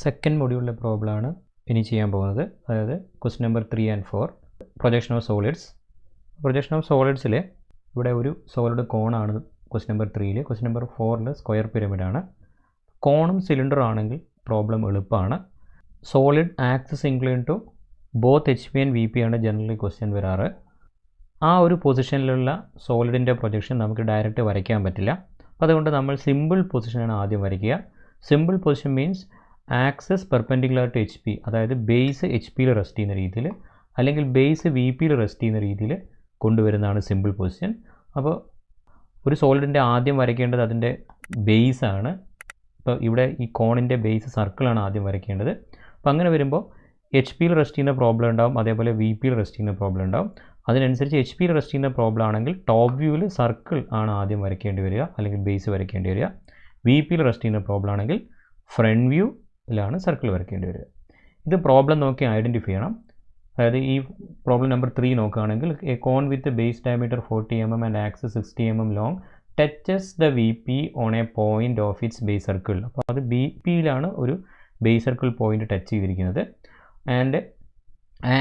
Second മൊഡ്യൂളിലെ പ്രോബ്ലമാണ് ഇനി ചെയ്യാൻ പോകുന്നത്. അതായത് question number 3 and 4 projection of solids. Projection of സോളിഡ്സിൽ ഇവിടെ ഒരു സോളിഡ് കോണാണ് question number 3. Question number 4 square പിരമിഡാണ്. കോണും സിലിണ്ടറും ആണെങ്കിൽ പ്രോബ്ലം എളുപ്പമാണ്. Solid axis incline to both H P and V P ആണ് ജനറലി ക്വസ്റ്റ്യൻ വരാറ്. ആ ഒരു പൊസിഷനിലുള്ള സോളിഡിൻ്റെ പ്രൊജക്ഷൻ നമുക്ക് ഡയറക്റ്റ് വരയ്ക്കാൻ പറ്റില്ല. അതുകൊണ്ട് നമ്മൾ സിമ്പിൾ പൊസിഷനാണ് ആദ്യം വരയ്ക്കുക. Simple position means axis perpendicular to H P, അതായത് ബേസ് എച്ച് പിയിൽ റെസ്റ്റ് ചെയ്യുന്ന രീതിയിൽ അല്ലെങ്കിൽ ബേസ് വി പിയിൽ റെസ്റ്റ് ചെയ്യുന്ന രീതിയിൽ കൊണ്ടുവരുന്നതാണ് സിമ്പിൾ പൊസിഷൻ. അപ്പോൾ ഒരു സോളിഡിൻ്റെ ആദ്യം വരയ്ക്കേണ്ടത് അതിൻ്റെ ബേസാണ്. ഇപ്പോൾ ഇവിടെ ഈ കോണിൻ്റെ ബേസ് സർക്കിളാണ് ആദ്യം വരയ്ക്കേണ്ടത്. അപ്പോൾ അങ്ങനെ വരുമ്പോൾ എച്ച് പിയിൽ റെസ്റ്റ് ചെയ്യുന്ന പ്രോബ്ലം ഉണ്ടാവും, അതേപോലെ വി പിയിൽ റെസ്റ്റ് ചെയ്യുന്ന പ്രോബ്ലം ഉണ്ടാവും. അതിനനുസരിച്ച് എച്ച് പിയിൽ റെസ്റ്റ് ചെയ്യുന്ന പ്രോബ്ലം ആണെങ്കിൽ ടോപ്പ് വ്യൂവിൽ സർക്കിൾ ആണ് ആദ്യം വരയ്ക്കേണ്ടി വരിക, അല്ലെങ്കിൽ ബേസ് വരയ്ക്കേണ്ടി വരിക. വി പിയിൽ റെസ്റ്റ് ചെയ്യുന്ന പ്രോബ്ലം ആണെങ്കിൽ ഫ്രണ്ട് വ്യൂയിലാണ് സർക്കിൾ വരയ്ക്കേണ്ടി വരിക. ഇത് പ്രോബ്ലം നോക്കി ഐഡൻറ്റിഫൈ ചെയ്യണം. അതായത് ഈ പ്രോബ്ലം നമ്പർ 3 നോക്കുകയാണെങ്കിൽ a cone with base diameter 40 mm and axis 60 mm long touches the V P on a point of its base circle. അപ്പോൾ അത് ബി പിയിലാണ് ഒരു ബേസ് സർക്കിൾ പോയിൻ്റ് ടച്ച് ചെയ്തിരിക്കുന്നത്. And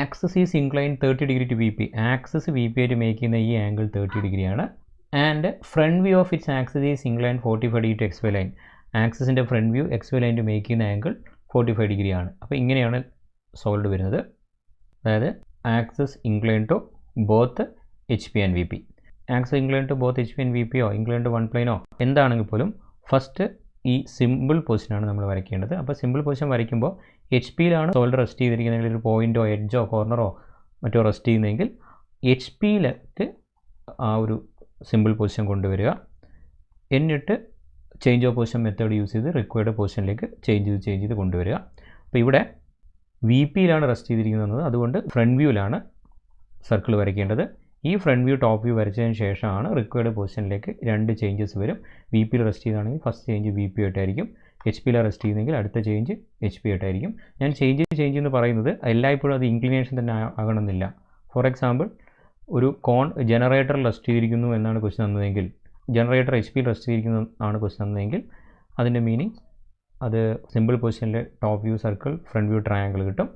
axis is incline 30 degree to V P. Axis V P ആയിട്ട് make ചെയ്യുന്ന ഈ angle 30 degree ആണ്. And front view of its axis is incline 45 degree to X Y line. ആക്സിസിൻ്റെ front view X Y line to make ചെയ്യുന്ന angle 45 degree ആണ്. അപ്പോൾ ഇങ്ങനെയാണ് solid വരുന്നത്. അതായത് axis incline to both H P and V P. Axis incline to both H P and V പിയോ incline to one പ്ലെയിനോ എന്താണെങ്കിൽ പോലും ഫസ്റ്റ് ഈ സിമ്പിൾ പൊസിഷനാണ് നമ്മൾ വരയ്ക്കേണ്ടത്. അപ്പോൾ സിമ്പിൾ പൊസിഷൻ വരയ്ക്കുമ്പോൾ എച്ച് പിയിലാണ് സോൾഡ് റെസ്റ്റ് ചെയ്തിരിക്കുന്നതെങ്കിൽ ഒരു പോയിൻറ്റോ എഡ്ജോ കോർണറോ മറ്റോ റെസ്റ്റ് ചെയ്യുന്നതെങ്കിൽ എച്ച് പിയിലേക്ക് ആ ഒരു സിമ്പിൾ പൊസിഷൻ കൊണ്ടുവരിക. എന്നിട്ട് change of position method use ചെയ്ത് റിക്വയർഡ് പൊസിഷനിലേക്ക് ചേഞ്ച് ചെയ്ത് കൊണ്ടുവരിക. അപ്പോൾ ഇവിടെ വി പിയിലാണ് റെസ്റ്റ് ചെയ്തിരിക്കുന്നത്, അതുകൊണ്ട് ഫ്രണ്ട് വ്യൂവിലാണ് സർക്കിൾ വരയ്ക്കേണ്ടത്. ഈ ഫ്രണ്ട് വ്യൂ ടോപ്പ് വ്യൂ വരച്ചതിന് ശേഷമാണ് റിക്വയർഡ് പൊസിഷനിലേക്ക് 2 ചേഞ്ചസ് വരും. വി പിയിൽ റെസ്റ്റ് ചെയ്താണെങ്കിൽ ഫസ്റ്റ് ചേഞ്ച് വി പി ആയിട്ടായിരിക്കും, എച്ച് പിയിൽ റെസ്റ്റ് ചെയ്യുന്നെങ്കിൽ അടുത്ത ചേഞ്ച് എച്ച് പി ആയിട്ടായിരിക്കും. ഞാൻ ചേഞ്ച് എന്ന് പറയുന്നത് എല്ലായ്പ്പോഴും അത് ഇൻക്ലിനേഷൻ തന്നെ ആകണമെന്നില്ല. ഫോർ എക്സാമ്പിൾ, ഒരു കോൺ ജനറേറ്ററിൽ റെസ്റ്റ് ചെയ്തിരിക്കുന്നു എന്നാണ് ക്വസ്റ്റ്യൻ തന്നതെങ്കിൽ, ജനറേറ്റർ എച്ച് പിയിൽ റെസ്റ്റ് ചെയ്തിരിക്കുന്നു ആണ് ക്വസ്റ്റ്യൻ തന്നതെങ്കിൽ അതിൻ്റെ മീനിങ് അത് സിമ്പിൾ പൊസിഷനിലെ top view circle front view triangle കിട്ടും.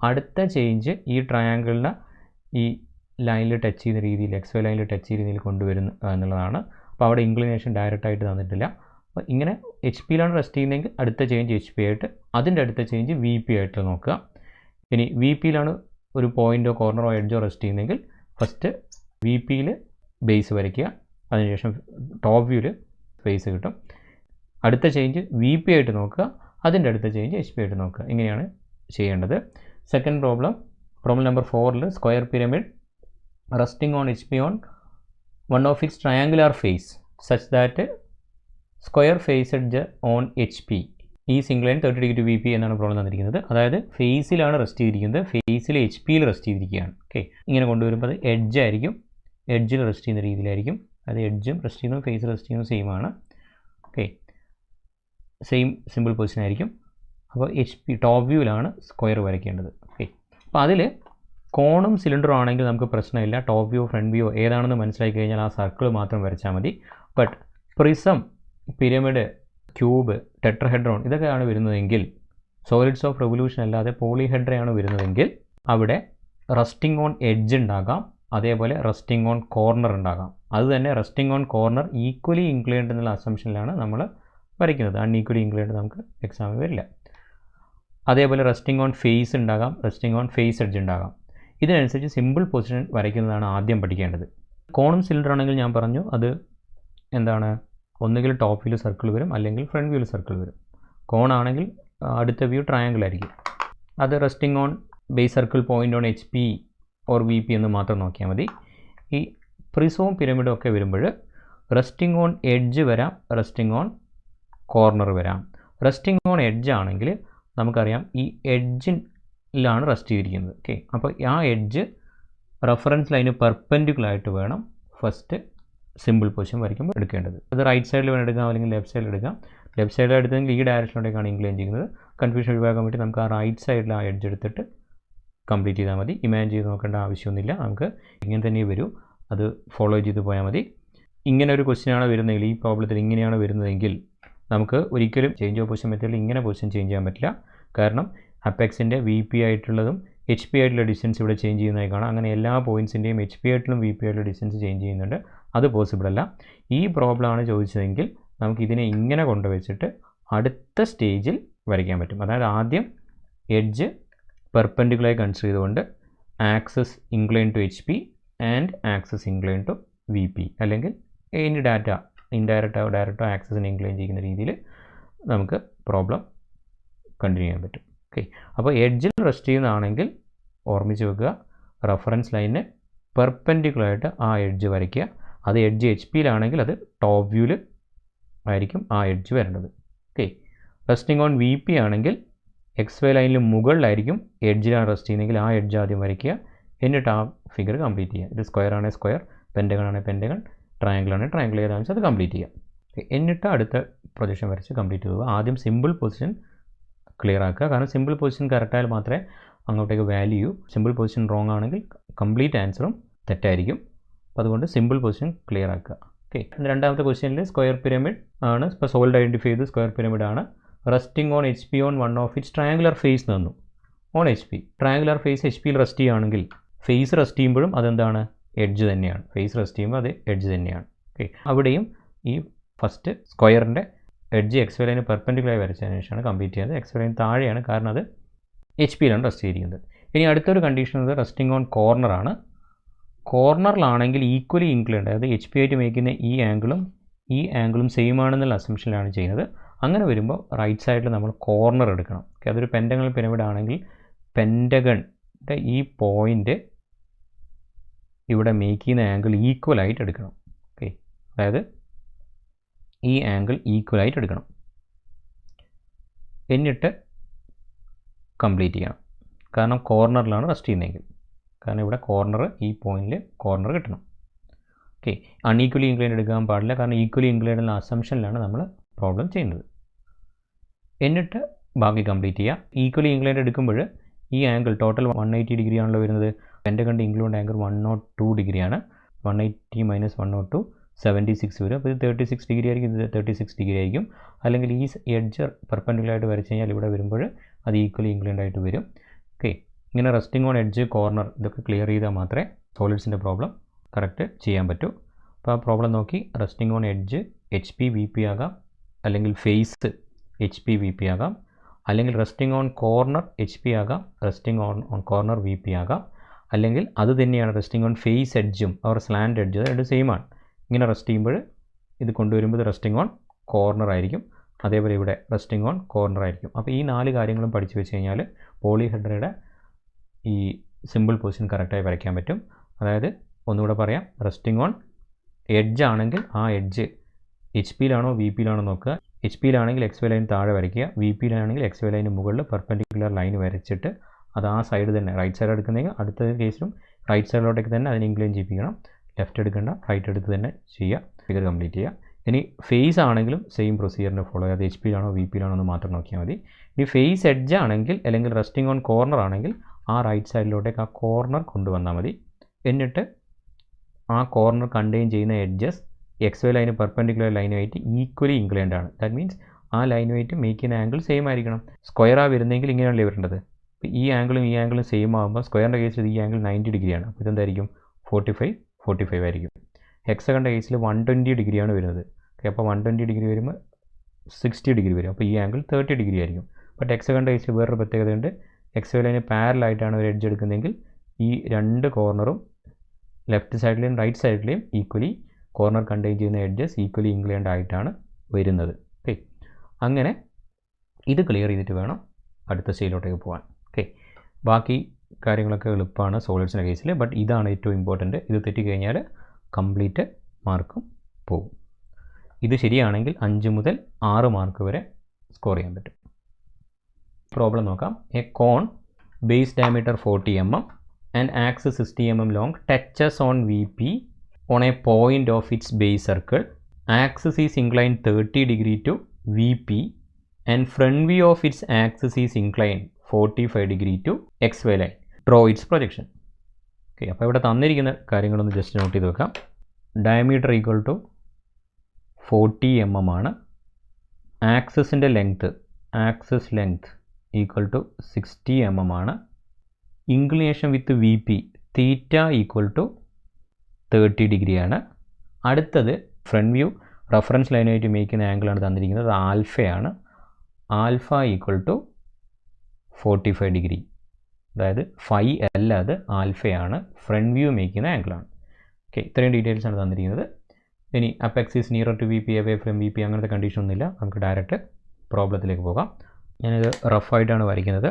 അടുത്ത ചേഞ്ച് ഈ ട്രയാങ്കിളിനെ ഈ ലൈനിൽ ടച്ച് ചെയ്യുന്ന രീതിയിൽ എക്സ് വൈ ലൈനിൽ ടച്ച് ചെയ്യുന്ന രീതിയിൽ കൊണ്ടുവരുന്നു എന്നുള്ളതാണ്. അപ്പോൾ അവിടെ ഇൻക്ലിനേഷൻ ഡയറക്റ്റായിട്ട് തന്നിട്ടില്ല. അപ്പോൾ ഇങ്ങനെ എച്ച് പിയിലാണ് റെസ്റ്റ് ചെയ്യുന്നതെങ്കിൽ അടുത്ത ചേഞ്ച് എച്ച് പി ആയിട്ട്, അതിൻ്റെ അടുത്ത ചേഞ്ച് വി പി ആയിട്ട് നോക്കുക. ഇനി വി പിയിലാണ് ഒരു പോയിൻറ്റോ കോർണറോ എഡ്ജോ റെസ്റ്റ് ചെയ്യുന്നതെങ്കിൽ ഫസ്റ്റ് വി പിയിൽ ബേസ് വരയ്ക്കുക, അതിനുശേഷം ടോപ്പ് വ്യൂവിൽ ബേസ് കിട്ടും. അടുത്ത ചേഞ്ച് വി പി ആയിട്ട് നോക്കുക, അതിൻ്റെ അടുത്ത ചേഞ്ച് എച്ച് പി ആയിട്ട് നോക്കുക. ഇങ്ങനെയാണ് ചെയ്യേണ്ടത്. Second problem number 4 square pyramid resting on H P on one of its triangular face such that square face edge on H P ഈ incline 30 degree to V P എന്നാണ് problem തന്നിരിക്കുന്നത്. അതായത് ഫേസിലാണ് rest ചെയ്തിരിക്കുന്നത്, ഫേസിൽ എച്ച് പിയിൽ rest ചെയ്തിരിക്കുകയാണ്. Okay, ഇങ്ങനെ കൊണ്ടുവരുമ്പോൾ അത് എഡ്ജായിരിക്കും, എഡ്ജിൽ റെസ്റ്റ് ചെയ്യുന്ന രീതിയിലായിരിക്കും. അത് എഡ്ജും റെസ്റ്റ് ചെയ്യുന്നതും ഫേസ് റെസ്റ്റ് ചെയ്യുന്നതും സെയിം ആണ്. ഓക്കെ, സെയിം സിമ്പിൾ പൊസിഷൻ ആയിരിക്കും. അപ്പോൾ എച്ച് പി ടോപ്പ് വ്യൂവിലാണ് സ്ക്വയർ വരയ്ക്കേണ്ടത്. ഓക്കെ, അപ്പോൾ അതിൽ കോണും സിലിണ്ടറും ആണെങ്കിൽ നമുക്ക് പ്രശ്നമില്ല. ടോപ്പ് വ്യൂ ഫ്രണ്ട് വ്യൂ ഏതാണെന്ന് മനസ്സിലാക്കി കഴിഞ്ഞാൽ ആ സർക്കിൾ മാത്രം വരച്ചാൽ മതി. But prism, pyramid, cube, tetrahedron ഇതൊക്കെയാണ് വരുന്നതെങ്കിൽ, സോളിഡ്സ് ഓഫ് റെവല്യൂഷൻ അല്ലാതെ പോളിഹെഡ്രയാണ് വരുന്നതെങ്കിൽ അവിടെ റെസ്റ്റിംഗ് ഓൺ എഡ്ജ് ഉണ്ടാകാം, അതേപോലെ റെസ്റ്റിംഗ് ഓൺ കോർണർ ഉണ്ടാകാം. അത് തന്നെ resting on corner equally inclined എന്നുള്ള അസംഷനിലാണ് നമ്മൾ വരയ്ക്കുന്നത്. അൺഈക്വലി ഇൻക്ലൈൻഡ് നമുക്ക് എക്സാമിൽ വരില്ല. അതേപോലെ റെസ്റ്റിംഗ് ഓൺ ഫേസ് ഉണ്ടാകാം, റെസ്റ്റിംഗ് ഓൺ ഫേസ് എഡ്ജ് ഉണ്ടാകാം. ഇതിനനുസരിച്ച് സിമ്പിൾ പൊസിഷൻ വരയ്ക്കുന്നതാണ് ആദ്യം പഠിക്കേണ്ടത്. കോണും സിലിണ്ടർ ആണെങ്കിൽ ഞാൻ പറഞ്ഞു അത് എന്താണ്, ഒന്നുകിൽ ടോപ്പ് വ്യൂവിൽ സർക്കിൾ വരും, അല്ലെങ്കിൽ ഫ്രണ്ട് വ്യൂവിൽ സർക്കിൾ വരും. കോണാണെങ്കിൽ അടുത്ത വ്യൂ ട്രയാങ്കിൾ ആയിരിക്കും. അത് resting on base circle point on H P or V P എന്ന് മാത്രം നോക്കിയാൽ മതി. ഈ പ്രിസവും പിരമിഡും ഒക്കെ വരുമ്പോൾ റെസ്റ്റിംഗ് ഓൺ എഡ്ജ് വരാം, റെസ്റ്റിംഗ് ഓൺ കോർണർ വരാം. റെസ്റ്റിംഗ് ഓൺ എഡ്ജ് ആണെങ്കിൽ നമുക്കറിയാം ഈ എഡ്ജിലാണ് റെസ്റ്റ് ചെയ്തിരിക്കുന്നത്. ഓക്കെ, അപ്പോൾ ആ എഡ്ജ് റെഫറൻസ് ലൈന് പെർപെൻഡിക്കുലറായിട്ട് വേണം ഫസ്റ്റ് സിമ്പിൾ പൊസിഷൻ വരയ്ക്കുമ്പോൾ എടുക്കേണ്ടത്. അത് റൈറ്റ് സൈഡിൽ വേണം എടുക്കാം, അല്ലെങ്കിൽ ലെഫ്റ്റ് സൈഡിൽ എടുക്കാം. ലെഫ്റ്റ് സൈഡിൽ എടുത്തെങ്കിൽ ഈ ഡയറക്ഷനിലേക്കാണ് ഇൻക്ലൈൻ ചെയ്യുന്നത്. കൺഫ്യൂഷൻ ഒഴിവാക്കാൻ വേണ്ടി നമുക്ക് ആ റൈറ്റ് സൈഡിൽ ആ എഡ്ജ് എടുത്തിട്ട് കംപ്ലീറ്റ് ചെയ്താൽ മതി. ഇമാജിൻ ചെയ്ത് നോക്കേണ്ട ആവശ്യമൊന്നുമില്ല. നമുക്ക് ഇങ്ങനെ തന്നെ വരൂ, അത് ഫോളോ ചെയ്ത് പോയാൽ മതി. ഇങ്ങനെ ഒരു ക്വസ്റ്റ്യനാണ് വരുന്നതെങ്കിൽ, ഈ പ്രോബ്ലത്തിൽ ഇങ്ങനെയാണ് വരുന്നതെങ്കിൽ നമുക്ക് ഒരിക്കലും ചേഞ്ച് ഓഫ് പൊസിഷൻ മെത്തേഡിൽ ഇങ്ങനെ പൊസിഷൻ ചേഞ്ച് ചെയ്യാൻ പറ്റില്ല. കാരണം അപ്പെക്സിൻ്റെ വി പി ആയിട്ടുള്ളതും എച്ച് പി ആയിട്ടുള്ള ഡിസ്റ്റൻസ് ഇവിടെ ചേഞ്ച് ചെയ്യുന്നതായി കാണാം. അങ്ങനെ എല്ലാ പോയിൻറ്റ്സിൻ്റെയും എച്ച് പി ആയിട്ടുള്ള വി പി ആയിട്ടുള്ള ഡിസ്റ്റൻസ് ചേഞ്ച് ചെയ്യുന്നുണ്ട്. അത് പോസിബിൾ അല്ല. ഈ പ്രോബ്ലമാണ് ചോദിച്ചതെങ്കിൽ നമുക്ക് ഇതിനെ ഇങ്ങനെ കൊണ്ടുവച്ചിട്ട് അടുത്ത സ്റ്റേജിൽ വരയ്ക്കാൻ പറ്റും. അതായത് ആദ്യം എഡ്ജ് പെർപെൻഡിക്കുലറായി കൺസിഡർ ചെയ്തുകൊണ്ട് axis incline to H P and axis incline to V P, അല്ലെങ്കിൽ ഇനി ഡയറക്റ്റോ ആക്സസിനെ ഇൻക്ലൈൻ ചെയ്യുന്ന രീതിയിൽ നമുക്ക് പ്രോബ്ലം കണ്ടിന്യൂ ചെയ്യാൻ പറ്റും. ഓക്കെ, അപ്പോൾ എഡ്ജിൽ റെസ്റ്റ് ചെയ്യുന്നതാണെങ്കിൽ ഓർമ്മിച്ച് വെക്കുക, റെഫറൻസ് ലൈനിന് പെർപെൻഡിക്കുലറായിട്ട് ആ എഡ്ജ് വരയ്ക്കുക. അത് എഡ്ജ് എച്ച് പിയിലാണെങ്കിൽ അത് ടോപ്പ് വ്യൂവിൽ ആയിരിക്കും ആ എഡ്ജ് വരേണ്ടത്. Okay, resting on V P ആണെങ്കിൽ എക്സ് വൈ ലൈനിൽ മുകളിലായിരിക്കും എഡ്ജിലാണ് റെസ്റ്റ് ചെയ്യുന്നതെങ്കിൽ ആ എഡ്ജ് ആദ്യം വരയ്ക്കുക, എന്നിട്ട് ആ ഫിഗർ കംപ്ലീറ്റ് ചെയ്യുക. ഇത് സ്ക്വയർ ആണെങ്കിൽ സ്ക്വയർ, പെൻറ്റഗൺ ആണെങ്കിൽ പെൻറ്റഗൺ, ട്രയാങ്കിൾ ആണെങ്കിൽ ട്രയാങ്കിൾ ഏതാണെന്ന് വെച്ചാൽ അത് കംപ്ലീറ്റ് ചെയ്യാം. എന്നിട്ട് അടുത്ത പ്രൊജക്ഷൻ വരച്ച് കംപ്ലീറ്റ് ചെയ്യുക. ആദ്യം സിമ്പിൾ പൊസിഷൻ ക്ലിയർ ആക്കുക, കാരണം സിമ്പിൾ പൊസിഷൻ കറക്റ്റായാൽ മാത്രമേ അങ്ങോട്ടേക്ക് വാല്യൂ ചെയ്യൂ. സിമ്പിൾ പൊസിഷൻ റോങ് ആണെങ്കിൽ കംപ്ലീറ്റ് ആൻസറും തെറ്റായിരിക്കും. അപ്പോൾ അതുകൊണ്ട് സിമ്പിൾ പൊസിഷൻ ക്ലിയർ ആക്കുക. ഓക്കെ, രണ്ടാമത്തെ ക്വസ്റ്റ്യനിൽ സ്ക്വയർ പിരമിഡ് ആണ്. ഇപ്പോൾ സോൾഡ് ഐഡൻറ്റിഫൈ ചെയ്ത് സ്ക്വയർ പിരമിഡ് ആണ്. Resting on H P on one of its triangular face തന്നു. On H P triangular face H പിയിൽ റെസ്റ്റ് ചെയ്യുകയാണെങ്കിൽ ഫേസ് റെസ്റ്റ് ചെയ്യുമ്പോഴും അതെന്താണ്, എഡ്ജ് തന്നെയാണ്. ഫേസ് റെസ്റ്റ് ചെയ്യുമ്പോൾ അത് എഡ്ജ് തന്നെയാണ്. ഓക്കെ, അവിടെയും ഈ ഫസ്റ്റ് സ്ക്വയറിൻ്റെ എഡ്ജ് എക്സ് വൈ ലൈന് പെർപെൻഡിക്കുലറായി വരച്ചതിന് ശേഷമാണ് കംപ്ലീറ്റ് ചെയ്യുന്നത്. എക്സ് വൈ ലൈൻ താഴെയാണ്, കാരണം അത് എച്ച് പിയിലാണ് റെസ്റ്റ് ചെയ്തിരിക്കുന്നത്. ഇനി അടുത്തൊരു കണ്ടീഷൻ ഉള്ളത് റെസ്റ്റിംഗ് ഓൺ കോർണറാണ്. കോർണറിലാണെങ്കിൽ ഈക്വലി ഇൻക്ലൈൻഡ്, അതായത് എച്ച് പി ആയിട്ട് മേക്കുന്ന ഈ ആംഗിളും സെയിം ആണെന്നുള്ള അസംഷനിലാണ് ചെയ്യുന്നത്. അങ്ങനെ വരുമ്പോൾ റൈറ്റ് സൈഡിൽ നമ്മൾ കോർണർ എടുക്കണം. ഓക്കെ, അതൊരു പെൻറ്റഗൺ പിരമിഡ് ആണെങ്കിൽ പെൻറ്റഗണിൻ്റെ ഈ പോയിൻ്റ് ഇവിടെ മേക്ക് ചെയ്യുന്ന ആംഗിൾ ഈക്വലായിട്ട് എടുക്കണം. ഓക്കെ, അതായത് ഈ ആംഗിൾ ഈക്വലായിട്ട് എടുക്കണം, എന്നിട്ട് കംപ്ലീറ്റ് ചെയ്യണം. കാരണം കോർണറിലാണ് റെസ്റ്റ് ചെയ്യുന്നതെങ്കിൽ, കാരണം ഇവിടെ കോർണർ, ഈ പോയിന്റിൽ കോർണർ കിട്ടണം. ഓക്കെ, അൺഈക്വലി ഇൻക്ലൈൻഡ് എടുക്കാൻ പാടില്ല, കാരണം ഈക്വലി ഇൻക്ലൈൻഡ് എന്ന അസംഷനിലാണ് നമ്മൾ പ്രോബ്ലം ചെയ്യുന്നത്. എന്നിട്ട് ബാക്കി കംപ്ലീറ്റ് ചെയ്യുക. ഈക്വലി ഇൻക്ലൈൻഡ് എടുക്കുമ്പോൾ ഈ ആംഗിൾ ടോട്ടൽ 180 ഡിഗ്രി ആണല്ലോ വരുന്നത്. പെൻറ്റഗണിൻ്റെ ഇൻക്ലൂഡ് ആംഗിൾ 102 ഡിഗ്രിയാണ്. 180 മൈനസ് 102 76 വരും. അപ്പോൾ ഇത് 36 ഡിഗ്രി ആയിരിക്കും, ഇത് 36 ഡിഗ്രി ആയിരിക്കും. അല്ലെങ്കിൽ ഈ എഡ്ജ് പെർപെൻഡിക്കുലറായിട്ട് വരച്ച് കഴിഞ്ഞാൽ ഇവിടെ വരുമ്പോൾ അത് ഈക്വലി ഇൻക്ലൈൻഡ് ആയിട്ട് വരും. ഓക്കെ, ഇങ്ങനെ റെസ്റ്റിംഗ് ഓൺ എഡ്ജ്, കോർണർ ഇതൊക്കെ ക്ലിയർ ചെയ്താൽ മാത്രമേ സോളിഡ്സിൻ്റെ പ്രോബ്ലം കറക്റ്റ് ചെയ്യാൻ പറ്റൂ. അപ്പോൾ ആ പ്രോബ്ലം നോക്കി, resting on edge H P V P ആകാം, അല്ലെങ്കിൽ face H P V P ആകാം, അല്ലെങ്കിൽ resting on corner H P ആകാം, resting on corner V P ആകാം, അല്ലെങ്കിൽ അത് തന്നെയാണ് റെസ്റ്റിംഗ് ഓൺ ഫേസ് എഡ്ജും അവർ സ്ലാൻഡ് എഡ്ജ്, അത് സെയിം ആണ്. ഇങ്ങനെ റെസ്റ്റ് ചെയ്യുമ്പോൾ ഇത് കൊണ്ടുവരുമ്പോൾ ഇത് റെസ്റ്റിംഗ് ഓൺ കോർണർ ആയിരിക്കും, അതേപോലെ ഇവിടെ റെസ്റ്റിംഗ് ഓൺ കോർണർ ആയിരിക്കും. അപ്പോൾ ഈ 4 കാര്യങ്ങളും പഠിച്ചു വെച്ച് കഴിഞ്ഞാൽ പോളിഹെഡ്രയുടെ ഈ സിമ്പിൾ പൊസിഷൻ കറക്റ്റായി വരയ്ക്കാൻ പറ്റും. അതായത് ഒന്നുകൂടെ പറയാം, റെസ്റ്റിംഗ് ഓൺ എഡ്ജ് ആണെങ്കിൽ ആ എഡ്ജ് എച്ച് പിയിലാണോ വി പിയിലാണോ നോക്കുക. എച്ച് പിയിലാണെങ്കിൽ എക്സ് വൈ ലൈൻ താഴെ വരയ്ക്കുക, വി പിയിലാണെങ്കിൽ എക്സ് വൈ ലൈന് മുകളിൽ പെർപെൻഡിക്കുലർ ലൈൻ വരച്ചിട്ട് അത് ആ സൈഡ് തന്നെ, റൈറ്റ് സൈഡ് എടുക്കുന്നെങ്കിൽ അടുത്ത കേസിലും റൈറ്റ് സൈഡിലോട്ടേക്ക് തന്നെ അതിനെ ഇൻക്ലൈൻ ചെയ്യിപ്പിക്കണം. ലെഫ്റ്റ് എടുക്കേണ്ട, റൈറ്റ് എടുത്ത് തന്നെ ചെയ്യുക, ഫിഗർ കംപ്ലീറ്റ് ചെയ്യുക. ഇനി ഫേസ് ആണെങ്കിലും സെയിം പ്രൊസീജിയറിനെ ഫോളോ ചെയ്യുക. അത് എച്ച് പിയിലാണോ വി പിയിലാണോ എന്ന് മാത്രം നോക്കിയാൽ മതി. ഇനി ഫേസ് എഡ്ജ് ആണെങ്കിൽ, അല്ലെങ്കിൽ റെസ്റ്റിംഗ് ഓൺ കോർണർ ആണെങ്കിൽ ആ റൈറ്റ് സൈഡിലോട്ടേക്ക് ആ കോർണർ കൊണ്ടുവന്നാൽ മതി. എന്നിട്ട് ആ കോർണർ കണ്ടെയ്ൻ ചെയ്യുന്ന edges X Y line perpendicular ലൈനുമായിട്ട് ഈക്വലി ഇൻക്ലൈൻഡ് ആണ്. ദാറ്റ് മീൻസ് ആ ലൈനുമായിട്ട് മേക്ക് ചെയ്യുന്ന ആംഗിൾ സെയിം ആയിരിക്കണം. സ്ക്വയറാണ് വരുന്നതെങ്കിൽ ഇങ്ങനെയല്ലേ വരേണ്ടത്. അപ്പോൾ ഈ ആംഗിളും സെയിം ആകുമ്പോൾ സ്ക്വയറിൻ്റെ കേസിൽ ഈ ആംഗിൾ 90 ഡിഗ്രിയാണ്. അപ്പോൾ ഇതെന്തായിരിക്കും, 45 ആയിരിക്കും. ഹെക്സഗണിൻ്റെ കേസിൽ 120 ഡിഗ്രിയാണ് വരുന്നത്. ഓക്കെ, അപ്പോൾ 120 ഡിഗ്രി വരുമ്പോൾ 60 ഡിഗ്രി വരും. അപ്പോൾ ഈ ആംഗിൾ 30 ഡിഗ്രി ആയിരിക്കും. ബട്ട് ഹെക്സഗണിൻ്റെ കേസിൽ വേറൊരു പ്രത്യേകതയുണ്ട്. എക്സ് വൈ ലൈന് പാരലായിട്ടാണ് ഒരു എഡ്ജ് എടുക്കുന്നതെങ്കിൽ ഈ 2 കോർണറും ലെഫ്റ്റ് സൈഡിലെയും റൈറ്റ് സൈഡിലെയും ഈക്വലി കോർണർ കണ്ടെയ്ൻ ചെയ്യുന്ന എഡ്ജസ് ഈക്വലി ഇൻക്ലൈൻഡ് ആയിട്ടാണ് വരുന്നത്. ഓക്കെ, അങ്ങനെ ഇത് ക്ലിയർ ചെയ്തിട്ട് വേണം അടുത്ത സ്റ്റേജിലോട്ടേക്ക് പോകാൻ. ഓക്കെ, ബാക്കി കാര്യങ്ങളൊക്കെ എളുപ്പമാണ് സോളിഡ്സിൻ്റെ കേസിൽ, ബട്ട് ഇതാണ് ഏറ്റവും ഇമ്പോർട്ടൻറ്റ്. ഇത് തെറ്റിക്കഴിഞ്ഞാൽ കംപ്ലീറ്റ് മാർക്കും പോകും. ഇത് ശരിയാണെങ്കിൽ 5 മുതൽ 6 മാർക്ക് വരെ സ്കോർ ചെയ്യാൻ പറ്റും. പ്രോബ്ലം നോക്കാം. A cone base diameter 40 mm and axis 60 mm long touches on VP on a point of its base circle. Axis is inclined 30 degree to VP and front view of its axis is inclined 45 degree to XY line. Draw its projection. Okay, അപ്പോൾ ഇവിടെ തന്നിരിക്കുന്ന കാര്യങ്ങളൊന്ന് just not ചെയ്ത് വെക്കാം. Diameter equal to 40 mm ആണ്. ആക്സിസിൻ്റെ length equal to 60 mm ആണ്. Inclination with V P theta equal to 30 degree ആണ്. അടുത്തത് ഫ്രണ്ട് വ്യൂ റെഫറൻസ് ലൈനായിട്ട് മേക്കുന്ന ആംഗിളാണ് തന്നിരിക്കുന്നത്, അത് ആൽഫയാണ്. ആൽഫ ഈക്വൽ ടു 45 ഡിഗ്രി, അതായത് ഫൈ അല്ല, അത് ആൽഫയാണ്. ഫ്രണ്ട് വ്യൂ മേക്കുന്ന ആംഗിളാണ്. ഓക്കെ, ഇത്രയും ഡീറ്റെയിൽസ് ആണ് തന്നിരിക്കുന്നത്. ഇനി apex is nearer to V P away from V P അങ്ങനത്തെ കണ്ടീഷൻ ഒന്നുമില്ല. നമുക്ക് ഡയറക്റ്റ് പ്രോബ്ലത്തിലേക്ക് പോകാം. ഞാനിത് റഫായിട്ടാണ് വരയ്ക്കുന്നത്.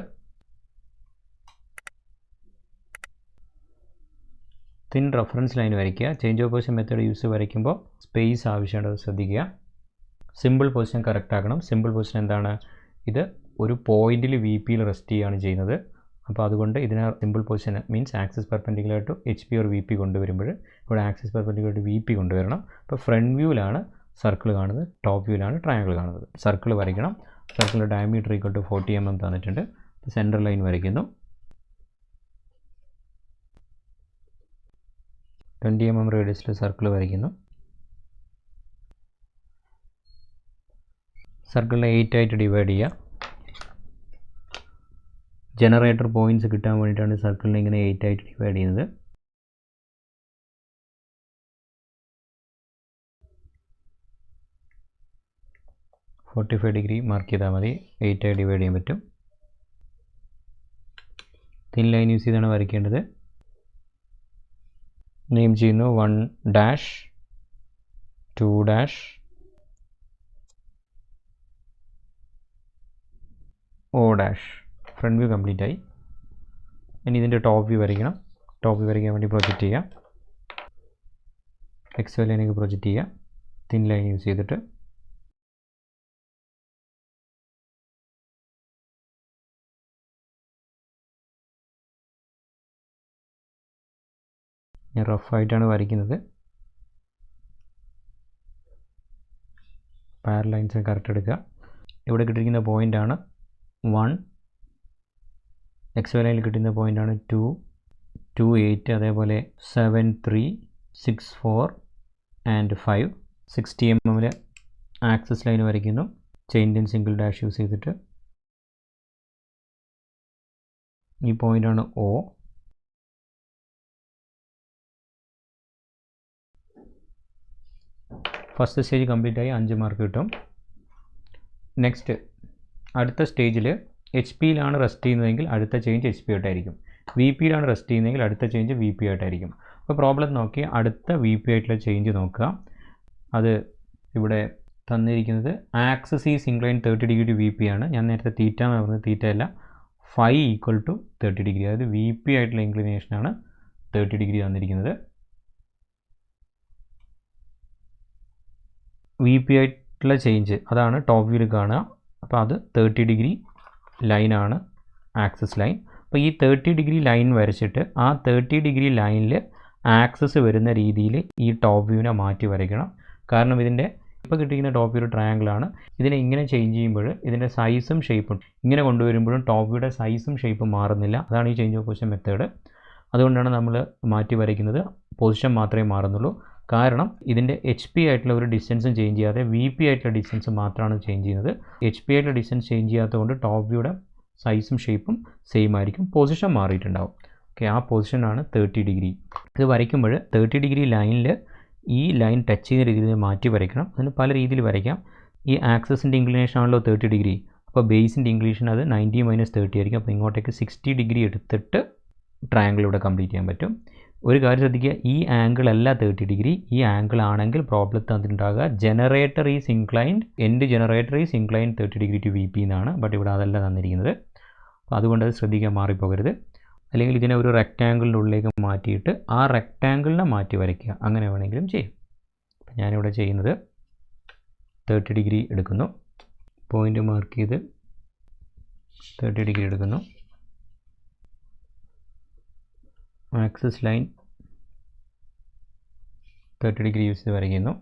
തിൻ റെഫറൻസ് ലൈൻ വരയ്ക്കുക. Change of position method use വരയ്ക്കുമ്പോൾ സ്പേസ് ആവശ്യമുള്ളത് ശ്രദ്ധിക്കുക. സിമ്പിൾ പൊസിഷൻ കറക്റ്റ് ആക്കണം. സിമ്പിൾ പൊസിഷൻ എന്താണ്? ഇത് ഒരു പോയിന്റിൽ വി പിയിൽ റെസ്റ്റ് ചെയ്യുകയാണ് ചെയ്യുന്നത്. അപ്പോൾ അതുകൊണ്ട് ഇതിനെ simple position means axis perpendicular to H P or V P കൊണ്ടുവരുമ്പോൾ ഇവിടെ axis perpendicular to V P കൊണ്ടുവരണം. അപ്പോൾ ഫ്രണ്ട് വ്യൂവിലാണ് സർക്കിൾ കാണുന്നത്, ടോപ്പ് വ്യൂവിലാണ് ട്രയാങ്കിൾ കാണുന്നത്. സർക്കിൾ വരയ്ക്കണം. സർക്കിളിൻ്റെ ഡയമീറ്റർ ഈക്വൽ ടു 40 mm തന്നിട്ടുണ്ട്. സെൻറ്റർ ലൈൻ വരയ്ക്കുന്നു. 20 mm റേഡിയസിൽ സർക്കിൾ വരയ്ക്കുന്നു. സർക്കിളിനെ 8 ആയിട്ട് ഡിവൈഡ് ചെയ്യുക. ജനറേറ്റർ പോയിൻറ്റ്സ് കിട്ടാൻ വേണ്ടിയിട്ടാണ് സർക്കിളിനെ ഇങ്ങനെ 8 ആയിട്ട് ഡിവൈഡ് ചെയ്യുന്നത്. $45 ഡിഗ്രി മാർക്ക് ചെയ്താൽ മതി. 8 ആയി ഡിവൈഡ് ചെയ്യാൻ പറ്റും. തിൻ ലൈൻ യൂസ് ചെയ്താണ് വരയ്ക്കേണ്ടത്. നെയിം ചെയ്യുന്നു 1 dash 2 dash O dash. Front view complete ആയി. ഇനി ഇതിൻ്റെ ടോപ്പ് വ്യൂ വരയ്ക്കണം. ടോപ്പ് വ്യൂ വരയ്ക്കാൻ വേണ്ടി പ്രൊജക്റ്റ് ചെയ്യുക. എക്സ് ലൈനൊക്കെ പ്രൊജക്റ്റ് ചെയ്യുക. തിൻ ലൈൻ യൂസ് ചെയ്തിട്ട് ഞാൻ റഫായിട്ടാണ് വരയ്ക്കുന്നത്. പാരലൈൻസ് കറക്റ്റ് എടുക്കുക. ഇവിടെ കിട്ടിയിരിക്കുന്ന പോയിൻ്റാണ് 1, എക്സ് ലൈനിൽ കിട്ടുന്ന പോയിൻ്റാണ് 2, 2, 8, അതേപോലെ 7, 3, 6, 4 ആൻഡ് 5. 60 mm ആക്സിസ് ലൈൻ വരയ്ക്കുന്നു. Chain Lin single dash use ചെയ്തിട്ട് ഈ പോയിൻ്റാണ് O. ഫസ്റ്റ് സ്റ്റേജ് കംപ്ലീറ്റ് ആയി, 5 മാർക്ക് കിട്ടും. നെക്സ്റ്റ് അടുത്ത സ്റ്റേജിൽ എച്ച് പിയിലാണ് റെസ്റ്റ് ചെയ്യുന്നതെങ്കിൽ അടുത്ത ചേഞ്ച് എച്ച് പി ആയിട്ടായിരിക്കും. വി പിയിലാണ് റെസ്റ്റ് ചെയ്യുന്നതെങ്കിൽ അടുത്ത ചേഞ്ച് വി പി ആയിട്ടായിരിക്കും. അപ്പോൾ പ്രോബ്ലം നോക്കി അടുത്ത വി പി ആയിട്ടുള്ള ചേഞ്ച് നോക്കുക. അത് ഇവിടെ തന്നിരിക്കുന്നത് axis is incline 30 degree V P ആണ്. ഞാൻ നേരത്തെ തീറ്റ എന്ന് പറഞ്ഞത് തീറ്റ അല്ല, ഫൈ ഈക്വൽ ടു 30 ഡിഗ്രി. അതായത് വി പി ആയിട്ടുള്ള ഇൻക്ലിനേഷനാണ് 30 ഡിഗ്രി തന്നിരിക്കുന്നത്. വി പി ആയിട്ടുള്ള ചേഞ്ച് അതാണ് ടോപ്പ് വ്യൂവിൽ കാണുക. അപ്പോൾ അത് 30 ഡിഗ്രി ലൈനാണ് ആക്സിസ് ലൈൻ. അപ്പോൾ ഈ 30 ഡിഗ്രി ലൈൻ വരച്ചിട്ട് ആ 30 ഡിഗ്രി ലൈനിൽ ആക്സിസ് വരുന്ന രീതിയിൽ ഈ ടോപ്പ് വ്യൂവിനെ മാറ്റി വരയ്ക്കണം. കാരണം ഇതിൻ്റെ ഇപ്പോൾ കിട്ടിയിരിക്കുന്ന ടോപ്പ് വ്യൂ ട്രയാങ്കിളാണ്. ഇതിനെ ഇങ്ങനെ ചേഞ്ച് ചെയ്യുമ്പോൾ ഇതിൻ്റെ സൈസും ഷേപ്പും ഇങ്ങനെ കൊണ്ടുവരുമ്പോഴും ടോപ്പ് വ്യൂയുടെ സൈസും ഷേപ്പും മാറുന്നില്ല. അതാണ് ഈ ചേഞ്ച് ഓഫ് പൊസിഷൻ മെത്തേഡ്. അതുകൊണ്ടാണ് നമ്മൾ മാറ്റി വരയ്ക്കുന്നത്. പൊസിഷൻ മാത്രമേ മാറുന്നുള്ളൂ. കാരണം ഇതിൻ്റെ എച്ച് പി ആയിട്ടുള്ള ഒരു ഡിസ്റ്റൻസും ചേഞ്ച് ചെയ്യാതെ വി പി ആയിട്ടുള്ള ഡിസ്റ്റൻസ് മാത്രമാണ് ചേഞ്ച് ചെയ്യുന്നത്. എച്ച് പി ആയിട്ടുള്ള ഡിസ്റ്റൻസ് ചേഞ്ച് ചെയ്യാത്തതുകൊണ്ട് ടോപ്പ് വ്യൂയുടെ സൈസും ഷേപ്പും സെയിം ആയിരിക്കും. പൊസിഷൻ മാറിയിട്ടുണ്ടാവും. ഓക്കെ, ആ പൊസിഷനാണ് 30 ഡിഗ്രി. ഇത് വരയ്ക്കുമ്പോൾ 30 ഡിഗ്രി ലൈനിൽ ഈ ലൈൻ ടച്ച് ചെയ്യുന്ന രീതിയിൽ മാറ്റി വരയ്ക്കണം. അതിന് പല രീതിയിൽ വരയ്ക്കാം. ഈ ആക്സിസിൻ്റെ ഇൻക്ലിനേഷൻ ആണല്ലോ 30 ഡിഗ്രി. അപ്പോൾ ബേസിൻ്റെ ഇൻക്ലിനേഷൻ അത് 90 - 30 ആയിരിക്കും. അപ്പോൾ ഇങ്ങോട്ടേക്ക് 60 ഡിഗ്രി എടുത്തിട്ട് ട്രയാങ്കിൾ ഇവിടെ കംപ്ലീറ്റ് ചെയ്യാൻ പറ്റും. ഒരു കാര്യം ശ്രദ്ധിക്കുക, ഈ ആംഗിൾ അല്ല 30 ഡിഗ്രി. ഈ ആംഗിൾ ആണെങ്കിൽ പ്രോബ്ലത്തിൽ അതിലുണ്ടാകുക generator is inclined, and generator is inclined 30 degree to V P എന്നാണ്. ബട്ട് ഇവിടെ അതല്ല തന്നിരിക്കുന്നത്. അപ്പോൾ അതുകൊണ്ട് അത് ശ്രദ്ധിക്കാൻ മാറിപ്പോകരുത്. അല്ലെങ്കിൽ ഇതിനെ ഒരു റെക്റ്റാങ്കിളിൻ്റെ ഉള്ളിലേക്ക് മാറ്റിയിട്ട് ആ റെക്റ്റാങ്കിളിനെ മാറ്റി വരയ്ക്കുക. അങ്ങനെ വേണമെങ്കിലും ചെയ്യും. അപ്പം ഞാനിവിടെ ചെയ്യുന്നത് 30 ഡിഗ്രി എടുക്കുന്നു. പോയിൻ്റ് മാർക്ക് ചെയ്ത് 30 ഡിഗ്രി എടുക്കുന്നു. ആക്സിസ് ലൈൻ 30 ഡിഗ്രി യൂസ് ചെയ്ത് വരയ്ക്കുന്നു.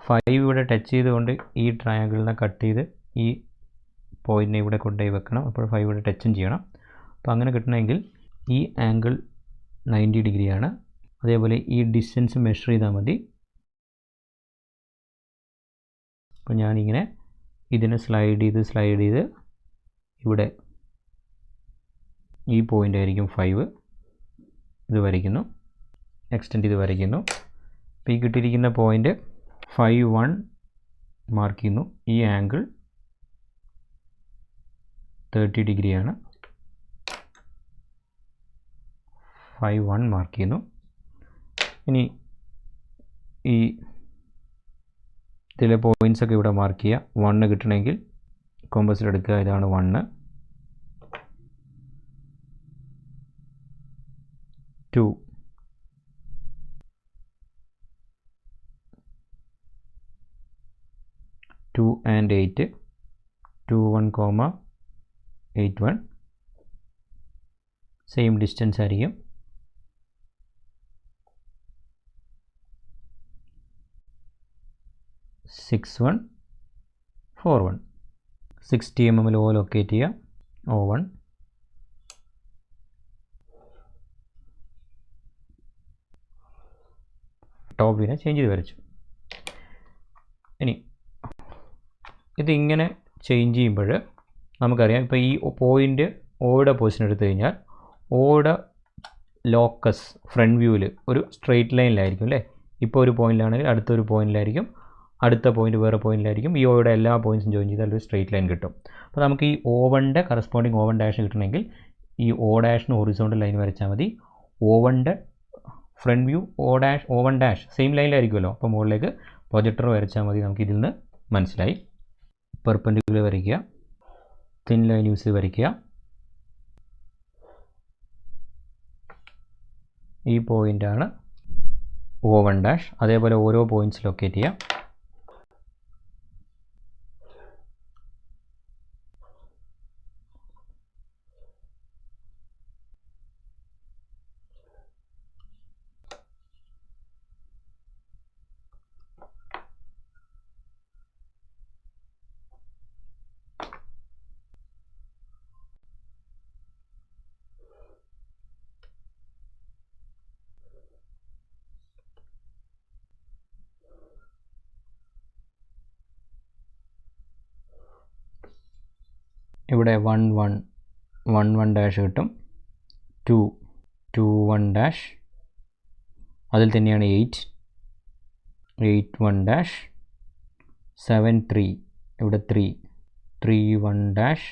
5 ഇവിടെ ടച്ച് ചെയ്തുകൊണ്ട് ഈ ട്രയാങ്കിളിനെ കട്ട് ചെയ്ത് ഈ പോയിൻറ്റിനെ ഇവിടെ കൊണ്ടുപോയി വെക്കണം. അപ്പോൾ 5 ഇവിടെ ടച്ചും ചെയ്യണം. അപ്പോൾ അങ്ങനെ കിട്ടണമെങ്കിൽ ഈ ആംഗിൾ 90 ഡിഗ്രിയാണ്. അതേപോലെ ഈ ഡിസ്റ്റൻസ് മെഷർ ചെയ്താൽ മതി. അപ്പോൾ ഞാനിങ്ങനെ ഇതിനെ സ്ലൈഡ് ചെയ്ത് ഇവിടെ ഈ പോയിൻ്റ് ആയിരിക്കും 5, ഇത് വരയ്ക്കുന്നു, എക്സ്റ്റെൻഡ് ചെയ്ത് വരയ്ക്കുന്നു. അപ്പോൾ ഈ കിട്ടിയിരിക്കുന്ന പോയിൻ്റ് 5, 1 മാർക്ക് ചെയ്യുന്നു. ഈ ആംഗിൾ 30 ഡിഗ്രിയാണ്. 5, 1 മാർക്ക് ചെയ്യുന്നു. ഇനി ഈ ഇതിലെ പോയിൻറ്റ്സൊക്കെ ഇവിടെ മാർക്ക് ചെയ്യുക. 1 കിട്ടണമെങ്കിൽ കോമ്പസിൽ എടുക്കുക. ഇതാണ് 1, 2, 2 and 8, 2, 1, 8, 1 സെയിം ഡിസ്റ്റൻസ് ആയിരിക്കും. 6, 1, 4, 1 60 mm O ലൊക്കേറ്റ് ചെയ്യുക. O1 ടോപ്പ് വ്യൂവിനെ ചേഞ്ച് ചെയ്ത് വരച്ചു. ഇനി ഇതിങ്ങനെ ചേഞ്ച് ചെയ്യുമ്പോൾ നമുക്കറിയാം, ഇപ്പോൾ ഈ പോയിൻ്റ് ഓയുടെ പൊസിഷൻ എടുത്തു കഴിഞ്ഞാൽ ഓയുടെ ലോക്കസ് ഫ്രണ്ട് വ്യൂവിൽ ഒരു സ്ട്രെയിറ്റ് ലൈനിലായിരിക്കും അല്ലേ. ഇപ്പോൾ ഒരു പോയിൻ്റിലാണെങ്കിൽ അടുത്തൊരു പോയിൻ്റിലായിരിക്കും, അടുത്ത പോയിൻ്റ് വേറെ പോയിൻ്റിലായിരിക്കും. ഈ ഓയുടെ എല്ലാ പോയിൻറ്റ്സും ജോയിൻ ചെയ്താൽ ഒരു സ്ട്രെയിറ്റ് ലൈൻ കിട്ടും. അപ്പോൾ നമുക്ക് ഈ O1ൻ്റെ കറസ്പോണ്ടിങ് O1 ഡാഷ് കിട്ടണമെങ്കിൽ ഈ O ഡാഷിന് ഹൊറിസോണ്ടൽ ലൈൻ വരച്ചാൽ മതി. O1ൻ്റെ front view O1 dash same ലൈനിലായിരിക്കുമല്ലോ. അപ്പോൾ മുകളിലേക്ക് പ്രൊജക്ടർ വരച്ചാൽ മതി. നമുക്ക് ഇതിൽ നിന്ന് മനസ്സിലായി. പെർപെൻഡിക്കുലർ വരയ്ക്കുക, തിൻ ലൈൻ യൂസ് ചെയ്ത് വരയ്ക്കുക. ഈ പോയിൻ്റാണ് O1 ഡാഷ്. അതേപോലെ ഓരോ പോയിൻറ്റ്സ് ലൊക്കേറ്റ് ചെയ്യുക. ഇവിടെ 1, 1, 1, 1 ഡാഷ് കിട്ടും. 2, 2, 1 ഡാഷ്. അതിൽ തന്നെയാണ് 8, 8, 1 ഡാഷ്. 7, 3, ഇവിടെ 3, 3, 1 ഡാഷ്.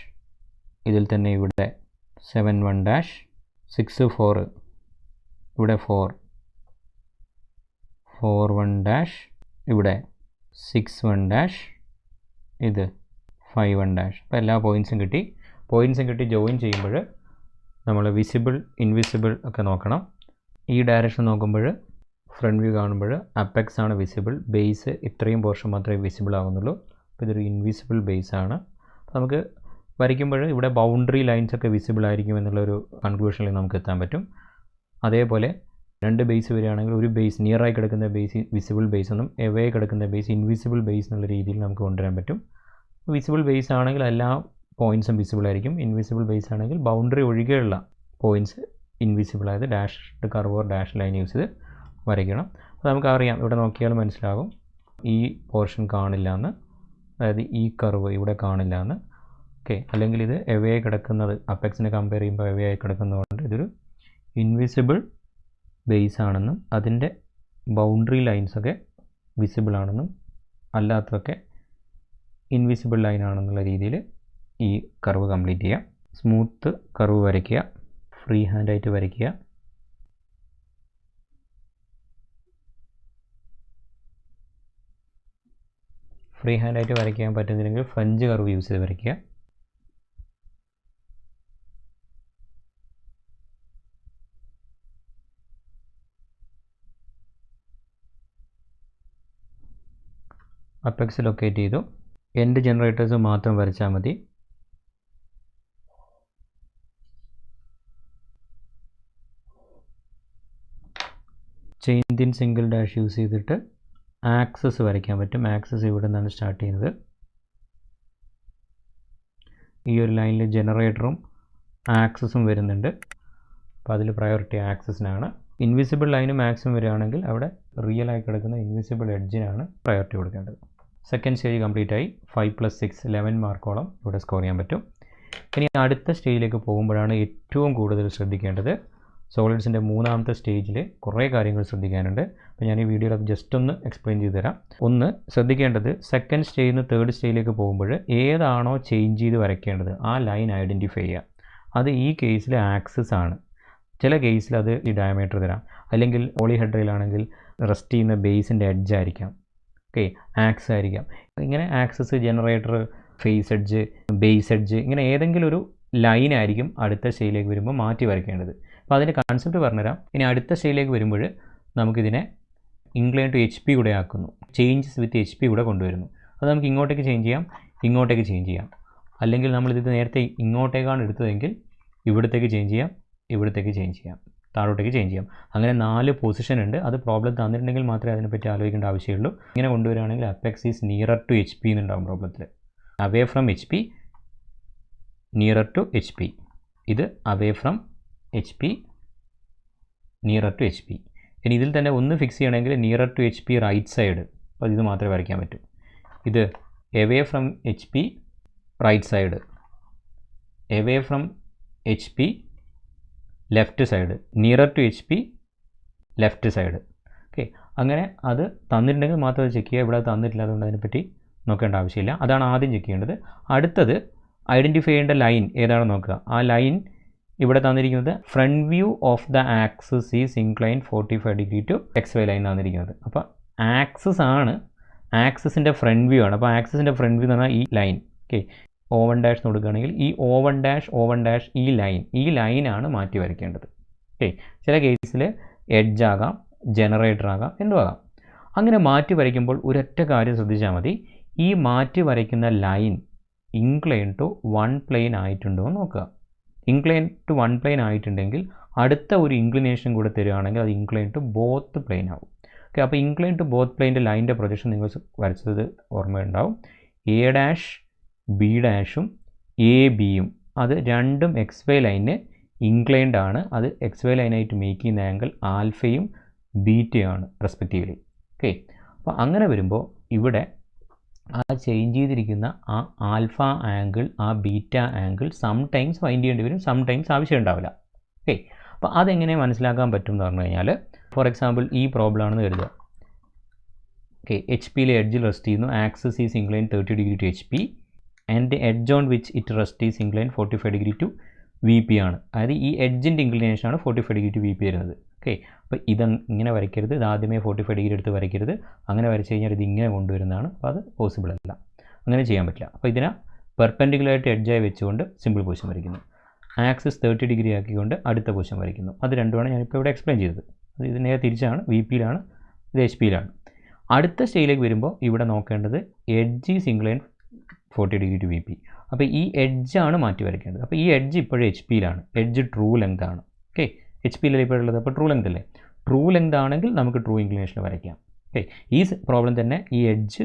ഇതിൽ തന്നെ ഇവിടെ 7, 1 ഡാഷ്. 6, 4, ഇവിടെ 4, 4, 1 ഡാഷ്. ഇവിടെ 6, 1 ഡാഷ്. ഇത് 5, 1 ഡാഷ്. അപ്പോൾ എല്ലാ പോയിൻറ്റ്സും കിട്ടി ജോയിൻ ചെയ്യുമ്പോൾ നമ്മൾ വിസിബിൾ ഇൻവിസിബിൾ ഒക്കെ നോക്കണം. ഈ ഡയറക്ഷൻ നോക്കുമ്പോൾ ഫ്രണ്ട് വ്യൂ കാണുമ്പോൾ അപ്പെക്സ് ആണ് വിസിബിൾ, ബേസ് ഇത്രയും പോർഷൻ മാത്രമേ വിസിബിൾ ആകുന്നുള്ളൂ. അപ്പോൾ ഇതൊരു ഇൻവിസിബിൾ ബേസ് ആണ്. അപ്പോൾ നമുക്ക് വരയ്ക്കുമ്പോൾ ഇവിടെ ബൗണ്ടറി ലൈൻസ് ഒക്കെ വിസിബിൾ ആയിരിക്കും എന്നുള്ളൊരു കൺക്ലൂഷനിൽ നമുക്ക് എത്താൻ പറ്റും. അതേപോലെ 2 ബേസ് വരികയാണെങ്കിൽ ഒരു ബേസ് നിയറായി കിടക്കുന്ന ബേസ് വിസിബിൾ ബേസ് എന്നും എവേ കിടക്കുന്ന ബേസ് ഇൻവിസിബിൾ ബേസ് എന്നുള്ള രീതിയിൽ നമുക്ക് കൊണ്ടുവരാൻ പറ്റും. വിസിബിൾ ബേസ് ആണെങ്കിൽ എല്ലാ പോയിൻറ്റ്സും വിസിബിൾ ആയിരിക്കും. ഇൻവിസിബിൾ ബേസ് ആണെങ്കിൽ ബൗണ്ടറി ഒഴികെയുള്ള പോയിൻറ്റ്സ് ഇൻവിസിബിൾ ആയത് dash curve or dash line use ചെയ്ത് വരയ്ക്കണം. അപ്പോൾ നമുക്കറിയാം, ഇവിടെ നോക്കിയാൽ മനസ്സിലാകും ഈ പോർഷൻ കാണില്ല എന്ന്, അതായത് ഈ കർവ് ഇവിടെ കാണില്ല എന്ന്. ഓക്കെ, അല്ലെങ്കിൽ ഇത് എവേ കിടക്കുന്നത് അപ്പെക്സിനെ കമ്പയർ ചെയ്യുമ്പോൾ എവേ ആയി കിടക്കുന്നതുകൊണ്ട് ഇതൊരു ഇൻവിസിബിൾ ബേസ് ആണെന്നും അതിൻ്റെ ബൗണ്ടറി ലൈൻസൊക്കെ വിസിബിൾ ആണെന്നും അല്ലാത്തതൊക്കെ ഇൻവിസിബിൾ ലൈൻ ആണെന്നുള്ള രീതിയിൽ ഈ കർവ് കംപ്ലീറ്റ് ചെയ്യുക. സ്മൂത്ത് കർവ് വരയ്ക്കുക, ഫ്രീ ഹാൻഡായിട്ട് വരയ്ക്കുക. ഫ്രീ ഹാൻഡായിട്ട് വരയ്ക്കാൻ പറ്റുന്നില്ലെങ്കിൽ ഫ്രഞ്ച് കർവ് യൂസ് ചെയ്ത് വരയ്ക്കുക. അപ്പെക്സ് ലൊക്കേറ്റ് ചെയ്തു. എൻഡ് ജനറേറ്റേഴ്സ് മാത്രം വരച്ചാൽ മതി. Chain thin single dash use ചെയ്തിട്ട് ആക്സസ് വരയ്ക്കാൻ പറ്റും. ആക്സസ് ഇവിടെ നിന്നാണ് സ്റ്റാർട്ട് ചെയ്യുന്നത്. ഈ ഒരു ലൈനിൽ ജനറേറ്ററും ആക്സസും വരുന്നുണ്ട്. അപ്പോൾ അതിൽ പ്രയോറിറ്റി ആക്സസിനാണ്. ഇൻവിസിബിൾ ലൈന് മാക്സിമം വരികയാണെങ്കിൽ അവിടെ റിയൽ ആയി കിടക്കുന്ന ഇൻവിസിബിൾ എഡ്ജിനാണ് പ്രയോറിറ്റി കൊടുക്കേണ്ടത്. സെക്കൻഡ് സ്റ്റേജ് കംപ്ലീറ്റ് ആയി. 5 + 6 11 മാർക്കോളം ഇവിടെ സ്കോർ ചെയ്യാൻ പറ്റും. ഇനി അടുത്ത സ്റ്റേജിലേക്ക് പോകുമ്പോഴാണ് ഏറ്റവും കൂടുതൽ ശ്രദ്ധിക്കേണ്ടത്. സോളിഡ്സിൻ്റെ മൂന്നാമത്തെ സ്റ്റേജിൽ കുറേ കാര്യങ്ങൾ ശ്രദ്ധിക്കാനുണ്ട്. അപ്പോൾ ഞാൻ ഈ വീഡിയോയിൽ അത് ജസ്റ്റ് ഒന്ന് എക്സ്പ്ലെയിൻ ചെയ്ത് തരാം. ഒന്ന് ശ്രദ്ധിക്കേണ്ടത്, സെക്കൻഡ് സ്റ്റേജിൽ നിന്ന് തേർഡ് സ്റ്റേജിലേക്ക് പോകുമ്പോൾ ഏതാണോ ചേഞ്ച് ചെയ്ത് വരയ്ക്കേണ്ടത് ആ ലൈൻ ഐഡൻറ്റിഫൈ ചെയ്യുക. അത് ഈ കേസിൽ ആക്സിസ് ആണ്. ചില കേസിൽ അത് ഈ ഡയമീറ്റർ തരാം, അല്ലെങ്കിൽ പോളിഹെഡ്രയിലാണെങ്കിൽ റെസ്റ്റ് ചെയ്യുന്ന ബേസിൻ്റെ എഡ്ജ് ആയിരിക്കാം. ഓക്കെ, ആക്സ് ആയിരിക്കാം. ഇങ്ങനെ axis, generator, face edge, base edge, ഇങ്ങനെ ഏതെങ്കിലും ഒരു ലൈൻ ആയിരിക്കും അടുത്ത സ്റ്റേജിലേക്ക് വരുമ്പോൾ മാറ്റി വരയ്ക്കേണ്ടത്. അപ്പോൾ അതിൻ്റെ കൺസെപ്റ്റ് പറഞ്ഞുതരാം. ഇനി അടുത്ത സ്റ്റേജിലേക്ക് വരുമ്പോൾ നമുക്കിതിനെ ഇൻക്ലൈൻ ടു എച്ച് പി കൂടെ ആക്കുന്നു. ചേഞ്ചസ് വിത്ത് എച്ച് പി കൂടെ കൊണ്ടുവരുന്നു. അത് നമുക്ക് ഇങ്ങോട്ടേക്ക് ചേഞ്ച് ചെയ്യാം, ഇങ്ങോട്ടേക്ക് ചേഞ്ച് ചെയ്യാം. അല്ലെങ്കിൽ നമ്മളിത് നേരത്തെ ഇങ്ങോട്ടേക്കാണ് എടുത്തതെങ്കിൽ ഇവിടത്തേക്ക് ചേഞ്ച് ചെയ്യാം, ഇവിടത്തേക്ക് ചേഞ്ച് ചെയ്യാം, താഴോട്ടേക്ക് ചേഞ്ച് ചെയ്യാം. അങ്ങനെ 4 പൊസിഷൻ ഉണ്ട്. അത് പ്രോബ്ലം തന്നിട്ടുണ്ടെങ്കിൽ മാത്രമേ അതിനെപ്പറ്റി ആലോചിക്കേണ്ട ആവശ്യമുള്ളൂ. ഇങ്ങനെ കൊണ്ടുവരികയാണെങ്കിൽ apex is nearer to H P എന്നുണ്ടാവും പ്രോബ്ലത്തിൽ. Away from H P, nearer to H P. ഇത് away from H P, nearer to H P. ഇനി ഇതിൽ തന്നെ ഒന്ന് ഫിക്സ് ചെയ്യണമെങ്കിൽ nearer to H P right side, അപ്പോൾ ഇത് മാത്രമേ വരയ്ക്കാൻ പറ്റൂ. ഇത് away from H P right side, away from H P left side, nearer to H P left side. Okay, അങ്ങനെ അത് തന്നിട്ടുണ്ടെങ്കിൽ മാത്രം അത് ചെക്ക് ചെയ്യുക. ഇവിടെ തന്നിട്ടില്ല, അതുകൊണ്ട് അതിനെപ്പറ്റി നോക്കേണ്ട ആവശ്യമില്ല. അതാണ് ആദ്യം ചെക്ക് ചെയ്യേണ്ടത്. അടുത്തത് ഐഡൻറ്റിഫൈ ചെയ്യേണ്ട ലൈൻ ഏതാണെന്ന് നോക്കുക. ആ ലൈൻ ഇവിടെ തന്നിരിക്കുന്നത് front view of the axis is incline 45 degree to X Y line തന്നിരിക്കുന്നത്. അപ്പോൾ ആക്സിസ് ആണ്, ആക്സിസിൻ്റെ ഫ്രണ്ട് വ്യൂ ആണ്. അപ്പോൾ ആക്സിസിൻ്റെ ഫ്രണ്ട് വ്യൂ എന്ന് പറഞ്ഞാൽ ഈ ലൈൻ. ഓക്കെ, O1 ഡാഷ് കൊടുക്കുകയാണെങ്കിൽ ഈ O1 ഡാഷ് ഈ ലൈനാണ് മാറ്റി വരയ്ക്കേണ്ടത്. ഓക്കെ, ചില കേസിൽ എഡ്ജ് ആകാം, ജനറേറ്റർ ആകാം, എന്തും ആകാം. അങ്ങനെ മാറ്റി വരയ്ക്കുമ്പോൾ ഒരൊറ്റ കാര്യം ശ്രദ്ധിച്ചാൽ മതി. ഈ മാറ്റി വരയ്ക്കുന്ന ലൈൻ ഇൻക്ലൈൻ ടു 1 പ്ലെയിൻ ആയിട്ടുണ്ടോ എന്ന് നോക്കുക. ഇൻക്ലൈൻ ടു 1 പ്ലെയിൻ ആയിട്ടുണ്ടെങ്കിൽ അടുത്ത ഒരു ഇൻക്ലിനേഷൻ കൂടെ തരികയാണെങ്കിൽ അത് ഇൻക്ലൈൻ ടു ബോത്ത് പ്ലെയിൻ ആവും. ഓക്കെ, അപ്പോൾ ഇൻക്ലൈൻ ടു ബോത്ത് പ്ലെയിൻ്റെ ലൈൻ്റെ പ്രൊജക്ഷൻ നിങ്ങൾ വരച്ചത് ഓർമ്മയുണ്ടാവും. എ ഡാഷ് ബി ഡാഷും എ ബിയും അത് രണ്ടും എക്സ് വൈ ലൈനിന് ഇൻക്ലൈൻഡ് ആണ്. അത് എക്സ് വൈ ലൈനായിട്ട് മേക്ക് ചെയ്യുന്ന ആംഗിൾ ആൽഫയും ബീറ്റയാണ് റെസ്പെക്റ്റീവ്ലി. ഓക്കെ, അപ്പോൾ അങ്ങനെ വരുമ്പോൾ ഇവിടെ ആ ചേഞ്ച് ചെയ്തിരിക്കുന്ന ആ ആൽഫ ആംഗിൾ, ആ ബീറ്റ ആംഗിൾ സംടൈംസ് ഫൈൻഡ് ചെയ്യേണ്ടി വരും, സംടൈംസ് ആവശ്യം ഉണ്ടാവില്ല. ഓക്കെ, അപ്പോൾ അതെങ്ങനെ മനസ്സിലാക്കാൻ പറ്റും എന്ന് പറഞ്ഞു കഴിഞ്ഞാൽ, ഫോർ എക്സാമ്പിൾ ഈ പ്രോബ്ലം ആണെന്ന് കരുതുക. ഓക്കെ, എച്ച് പിയിലെ എഡ്ജിൽ റെസ്റ്റ് ചെയ്യുന്നു. Axis is incline 30 degree to H P and edge on which it rest is incline 45 degree to V P ആണ്. അതായത് ഈ എഡ്ജിൻ്റെ ഇൻക്ലിനേഷനാണ് 45 ഡിഗ്രി ടു വി പി വരുന്നത്. ഓക്കെ, അപ്പോൾ ഇങ്ങനെ വരയ്ക്കരുത്. ഇത് ആദ്യമേ 45 ഡിഗ്രി എടുത്ത് വരയ്ക്കരുത്. അങ്ങനെ വരച്ച് കഴിഞ്ഞാൽ ഇത് ഇങ്ങനെ കൊണ്ടുവരുന്നതാണ്. അപ്പോൾ അത് പോസിബിൾ അല്ല, അങ്ങനെ ചെയ്യാൻ പറ്റില്ല. അപ്പോൾ ഇതിനെ പെർപെൻഡിക്കുലറായിട്ട് എഡ്ജായി വെച്ചുകൊണ്ട് സിമ്പിൾ പൊസിഷൻ വരയ്ക്കുന്നു. ആക്സിസ് 30 ഡിഗ്രി ആക്കിക്കൊണ്ട് അടുത്ത പൊസിഷൻ വരയ്ക്കുന്നു. അത് രണ്ടുമാണ് ഞാനിപ്പോൾ ഇവിടെ എക്സ്പ്ലെയിൻ ചെയ്തത്. അത് ഇത് നേരെ തിരിച്ചാണ്, വി പിയിലാണ്, ഇത് എച്ച് പിയിലാണ്. അടുത്ത സ്റ്റേജിലേക്ക് വരുമ്പോൾ ഇവിടെ നോക്കേണ്ടത് edge is incline 40 degree to V P. അപ്പോൾ ഈ എഡ്ജാണ് മാറ്റി വരയ്ക്കേണ്ടത്. അപ്പോൾ ഈ എഡ്ജ് ഇപ്പോഴും എച്ച് പിയിലാണ്. എഡ്ജ് ട്രൂ ലെങ്ത് ആണ്. ഓക്കെ, എച്ച് പിയിലല്ലേ ഇപ്പോഴുള്ളത്, അപ്പോൾ ട്രൂ ലെങ്ത് അല്ലേ. ട്രൂ ലെങ്ത് ആണെങ്കിൽ നമുക്ക് ട്രൂ ഇൻക്ലിനേഷൻ വരയ്ക്കാം. ഓക്കെ, ഈ പ്രോബ്ലം തന്നെ ഈ എഡ്ജ്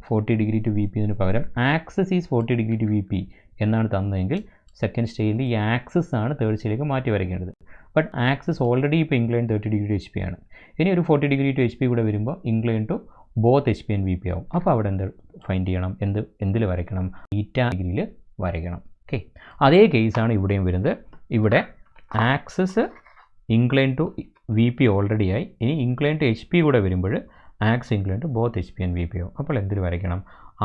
40 ഡിഗ്രി ടു വി പിന് പകരം axis is 40 degree to V P എന്നാണ് തന്നതെങ്കിൽ സെക്കൻഡ് സ്റ്റേജിൽ ഈ ആക്സിസ് ആണ് തേർഡ് സ്റ്റേജിലേക്ക് മാറ്റി വരയ്ക്കേണ്ടത്. ബട്ട് ആക്സിസ് ഓൾറെഡി ഇപ്പോൾ incline 30 degree to H P ആണ്. ഇനി ഒരു 40 ഡിഗ്രി ടു എച്ച് പി കൂടെ വരുമ്പോൾ incline to both H P and V P ആവും. അപ്പോൾ അവിടെ ഫൈൻഡ് ചെയ്യണം, എന്തിൽ വരയ്ക്കണം, ബീറ്റ ഡിഗ്രിയിൽ വരയ്ക്കണം. ഓക്കെ, അതേ കേസാണ് ഇവിടെയും വരുന്നത്. ഇവിടെ axis incline to V P already ആയി. ഇനി ഇൻക്ലൈൻ ടു എച്ച് പി കൂടെ വരുമ്പോൾ axis incline to both H P and V P ആവും. അപ്പോൾ എന്തിൽ വരയ്ക്കണം,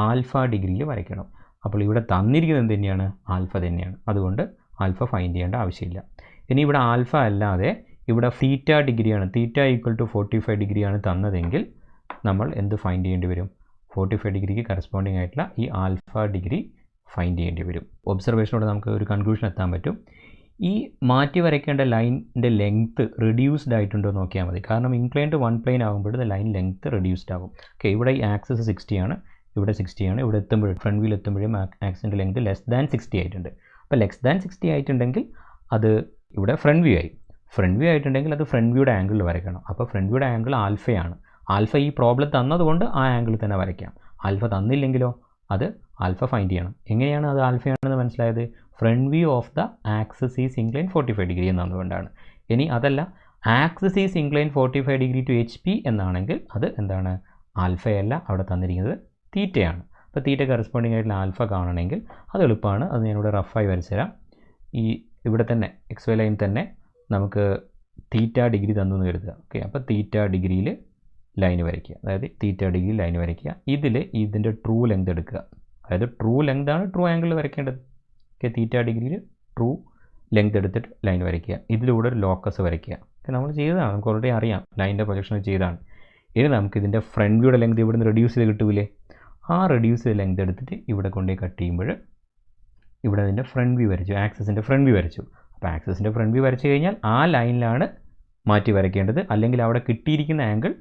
ആൽഫ ഡിഗ്രിയിൽ വരയ്ക്കണം. അപ്പോൾ ഇവിടെ തന്നിരിക്കുന്നത് തന്നെയാണ്, ആൽഫ തന്നെയാണ്. അതുകൊണ്ട് ആൽഫ ഫൈൻഡ് ചെയ്യേണ്ട ആവശ്യമില്ല. ഇനി ഇവിടെ ആൽഫ അല്ലാതെ ഇവിടെ തീറ്റ ഡിഗ്രിയാണ്, തീറ്റ ഈക്വൽ ടു 45 ഡിഗ്രിയാണ് തന്നതെങ്കിൽ നമ്മൾ എന്ത് ഫൈൻഡ് ചെയ്യേണ്ടി വരും, 45 ഡിഗ്രിക്ക് കറസ്പോണ്ടിങ് ആയിട്ടുള്ള ഈ ആൽഫ ഡിഗ്രി ഫൈൻഡ് ചെയ്യേണ്ടി വരും. ഒബ്സർവേഷനോടെ നമുക്ക് ഒരു കൺക്ലൂഷൻ എത്താൻ പറ്റും. ഈ മാറ്റി വരയ്ക്കേണ്ട ലൈനിൻ്റെ ലെങ്ത്ത് റിഡ്യൂസ്ഡ് ആയിട്ടുണ്ടോ നോക്കിയാൽ മതി. കാരണം ഇൻക്ലൈൻ ടു 1 പ്ലെയിൻ ആകുമ്പോൾ ലൈൻ ലെങ്ത്ത് റിഡ്യൂസ്ഡ് ആകും. ഓക്കെ, ഇവിടെ ഈ ആക്സിസ് 60 ആണ്, ഇവിടെ 60 ആണ്. ഇവിടെ എത്തുമ്പോഴും ഫ്രണ്ട് വ്യൂയിൽ എത്തുമ്പോഴും ആക്സിൻ്റെ ലെങ്ത്ത് ലെസ് ദാൻ 60 ആയിട്ടുണ്ട്. അപ്പോൾ ലെസ് ദാൻ 60 ആയിട്ടുണ്ടെങ്കിൽ അത് ഇവിടെ ഫ്രണ്ട് വ്യൂ ആയി. ഫ്രണ്ട് വ്യൂ ആയിട്ടുണ്ടെങ്കിൽ അത് ഫ്രണ്ട് വ്യൂയുടെ ആംഗിളിൽ വരയ്ക്കണം. അപ്പോൾ ഫ്രണ്ട് വ്യൂയുടെ ആംഗിൾ ആൽഫയാണ്. ആൽഫ ഈ പ്രോബ്ലം തന്നതുകൊണ്ട് ആ ആംഗിളിൽ തന്നെ വരയ്ക്കാം. ആൽഫ തന്നില്ലെങ്കിലോ അത് ആൽഫ ഫൈൻഡ് ചെയ്യണം. എങ്ങനെയാണ് അത് ആൽഫയാണെന്ന് മനസ്സിലായത്? Front view of the axis is incline 45 degree എന്നതുകൊണ്ടാണ്. ഇനി അതല്ല, axis is incline 45 degree to H P എന്നാണെങ്കിൽ അത് എന്താണ്, ആൽഫയല്ല, അവിടെ തന്നിരിക്കുന്നത് തീറ്റയാണ്. അപ്പോൾ അപ്പോൾ തീറ്റ കറസ്പോണ്ടിങ് ആയിട്ടുള്ള ആൽഫ കാണണമെങ്കിൽ അത് എളുപ്പമാണ്. അത് ഞാനിവിടെ റഫായി വരച്ചു തരാം. ഈ ഇവിടെ തന്നെ എക്സ് വൈ ലൈൻ തന്നെ നമുക്ക് തീറ്റ ഡിഗ്രി തന്നു എന്ന് കരുതുക. ഓക്കെ, അപ്പോൾ തീറ്റ ഡിഗ്രിയിൽ ലൈൻ വരയ്ക്കുക. അതായത് തീറ്റ ഡിഗ്രി ലൈൻ വരയ്ക്കുക. ഇതിൽ ഇതിൻ്റെ ട്രൂ ലെങ്ത് എടുക്കുക. അതായത് ട്രൂ ലെങ്ത് ആണ് ട്രൂ ആംഗിളിൽ വരയ്ക്കേണ്ടത്. ഓക്കെ, തീറ്റ ഡിഗ്രിയിൽ ട്രൂ ലെങ്ത് എടുത്തിട്ട് ലൈൻ വരയ്ക്കുക. ഇതിലൂടെ ഒരു ലോക്കസ് വരയ്ക്കുക. ഓക്കെ, നമ്മൾ ചെയ്തതാണ്, നമുക്ക് ഓൾറെഡി അറിയാം, ലൈനിൻ്റെ പ്രൊജക്ഷൻ ചെയ്തതാണ്. ഇനി നമുക്ക് ഇതിൻ്റെ ഫ്രണ്ട് വ്യൂയുടെ ലെങ്ത് ഇവിടുന്ന് റെഡ്യൂസ് ചെയ്ത് കിട്ടൂലേ? ആ റെഡ്യൂസ് ചെയ്ത ലെങ്ത് എടുത്തിട്ട് ഇവിടെ കൊണ്ടുപോയി കട്ട് ചെയ്യുമ്പോൾ ഇവിടെ അതിൻ്റെ ഫ്രണ്ട് വ്യൂ വരച്ചു, ആക്സസിൻ്റെ ഫ്രണ്ട് വ്യൂ വരച്ചു. അപ്പോൾ ആക്സസിൻ്റെ ഫ്രണ്ട് വ്യൂ വരച്ചു കഴിഞ്ഞാൽ ആ ലൈനിലാണ് മാറ്റി വരയ്ക്കേണ്ടത്. അല്ലെങ്കിൽ അവിടെ കിട്ടിയിരിക്കുന്ന ആംഗിൾ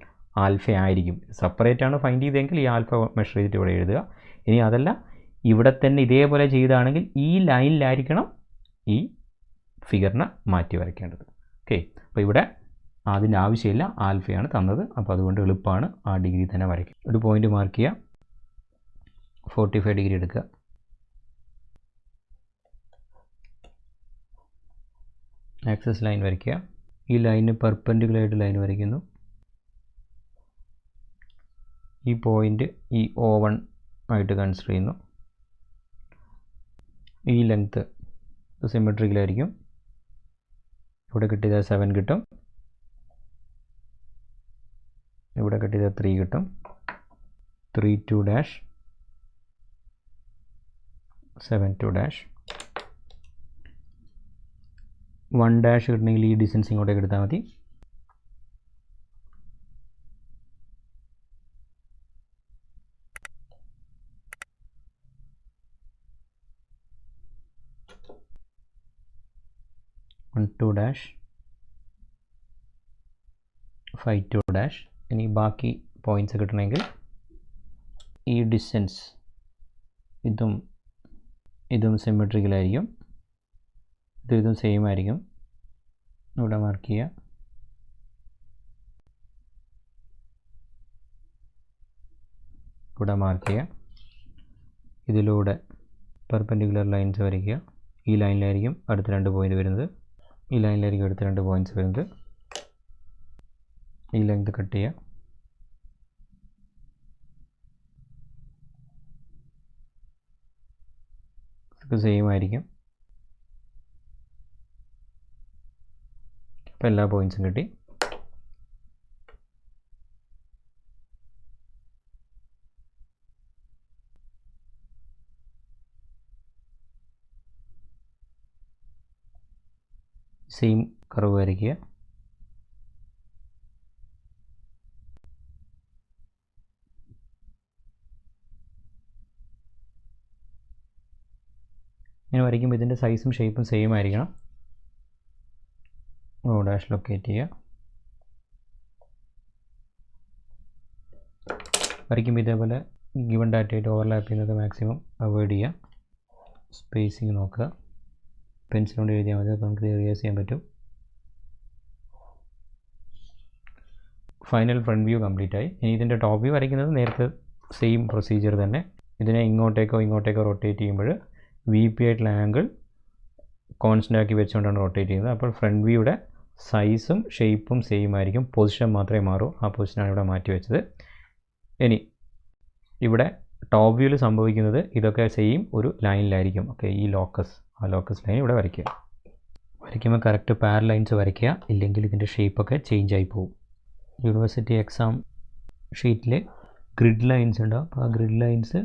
ആൽഫ ആയിരിക്കും. സെപ്പറേറ്റ് ആണ് ഫൈൻഡ് ചെയ്തെങ്കിൽ ഈ ആൽഫ മെഷർ ചെയ്തിട്ട് ഇവിടെ എഴുതുക. ഇനി അതല്ല, ഇവിടെ തന്നെ ഇതേപോലെ ചെയ്താണെങ്കിൽ ഈ ലൈനിലായിരിക്കണം ഈ ഫിഗറിനെ മാറ്റി വരയ്ക്കേണ്ടത്. ഓക്കെ, അപ്പോൾ ഇവിടെ അതിൻ്റെ ആവശ്യമില്ല, ആൽഫയാണ് തന്നത്. അപ്പോൾ അതുകൊണ്ട് എളുപ്പമാണ്, ആ ഡിഗ്രി തന്നെ വരയ്ക്കുക. ഒരു പോയിൻ്റ് മാർക്ക് ചെയ്യുക, 45 ഡിഗ്രി എടുക്കുക. ആക്സസ് ലൈൻ വരയ്ക്കുക. ഈ ലൈനിന് പെർപെൻഡിക്കുലറായിട്ട് ലൈൻ വരയ്ക്കുന്നു. ഈ പോയിൻ്റ് ഈ O1 ആയിട്ട് കൺസിഡർ ചെയ്യുന്നു. ഈ ലെങ്ത്ത് സിമെട്രിക്കലായിരിക്കും. ഇവിടെ കിട്ടിയത് 7 കിട്ടും, ഇവിടെ കിട്ടിയത് 3 കിട്ടും. 3-2 ഡാഷ് 7-2 ഡാഷ് 1 ഡാഷ് കിട്ടണമെങ്കിൽ ഈ ഡിസ്റ്റൻസ് ഇങ്ങോട്ടേക്ക് എടുത്താൽ മതി. (1-2 ഡാഷ് 5-2 ഡാഷ്). ഇനി ബാക്കി പോയിൻറ്റ്സ് കിട്ടണമെങ്കിൽ ഈ ഡിസ്റ്റൻസ് ഇതും സിമെട്രിക്കലായിരിക്കും, ഇതും സെയിം ആയിരിക്കും. ഇവിടെ മാർക്ക് ചെയ്യുക. ഇവിടെ മാർക്ക് ചെയ്യുക. ഇതിലൂടെ പെർപെൻഡിക്കുലർ ലൈൻസ് വരയ്ക്കുക. ഈ ലൈനിലായിരിക്കും അടുത്ത 2 പോയിൻ്റ് വരുന്നത്, ഈ ലൈനിലായിരിക്കും അടുത്ത 2 പോയിൻറ്റ്സ് വരുന്നത്. ഈ ലെങ്ത് കട്ട് ചെയ്യുക. ഇതൊക്കെ സെയിം ആയിരിക്കും. അപ്പോൾ എല്ലാ പോയിൻറ്റ്സും കിട്ടി. സെയിം കർവ് വരയ്ക്കുക. ഇങ്ങനെ വരയ്ക്കുമ്പോൾ ഇതിൻ്റെ സൈസും ഷേപ്പും സെയിം ആയിരിക്കണം. O ഡാഷ് ലൊക്കേറ്റ് ചെയ്യുക. വരയ്ക്കുമ്പോൾ ഇതേപോലെ ഗിവൺ ഡാറ്റയായിട്ട് ഓവർലാപ്പ് ചെയ്യുന്നത് മാക്സിമം അവോയ്ഡ് ചെയ്യുക. സ്പേസിങ് നോക്കുക. പെൻസിൽ കൊണ്ട് എഴുതിയാൽ മതി, അപ്പോൾ നമുക്ക് റിവേഴ്സ് ചെയ്യാൻ പറ്റും. ഫൈനൽ ഫ്രണ്ട് വ്യൂ കംപ്ലീറ്റ് ആയി. ഇനി ഇതിൻ്റെ ടോപ്പ് വ്യൂ വരയ്ക്കുന്നത് നേരത്തെ സെയിം പ്രൊസീജിയർ തന്നെ. ഇതിനെ ഇങ്ങോട്ടേക്കോ റൊട്ടേറ്റ് ചെയ്യുമ്പോൾ VP ആയിട്ടുള്ള ആംഗിൾ കോൺസ്റ്റൻ്റ് ആക്കി വെച്ചുകൊണ്ടാണ് റൊട്ടേറ്റ് ചെയ്യുന്നത്. അപ്പോൾ ഫ്രണ്ട് വ്യൂയുടെ സൈസും ഷേപ്പും സെയിം ആയിരിക്കും, പൊസിഷൻ മാത്രമേ മാറൂ. ആ പൊസിഷനാണ് ഇവിടെ മാറ്റി വെച്ചത്. ഇനി ഇവിടെ ടോപ്പ് വ്യൂവിൽ സംഭവിക്കുന്നത് ഇതൊക്കെ സെയിം ഒരു ലൈനിലായിരിക്കും. ഓക്കെ, ഈ ആ ലോക്കസ് ലൈൻ ഇവിടെ വരയ്ക്കുക. വരയ്ക്കുമ്പോൾ കറക്റ്റ് പാരൽ ലൈൻസ് വരയ്ക്കുക, ഇല്ലെങ്കിൽ ഇതിൻ്റെ ഷേപ്പൊക്കെ ചേഞ്ച് ആയി പോകും. യൂണിവേഴ്സിറ്റി എക്സാം ഷീറ്റിൽ ഗ്രിഡ് ലൈൻസ് ഉണ്ടാവും. അപ്പോൾ ആ ഗ്രിഡ് ലൈൻസ്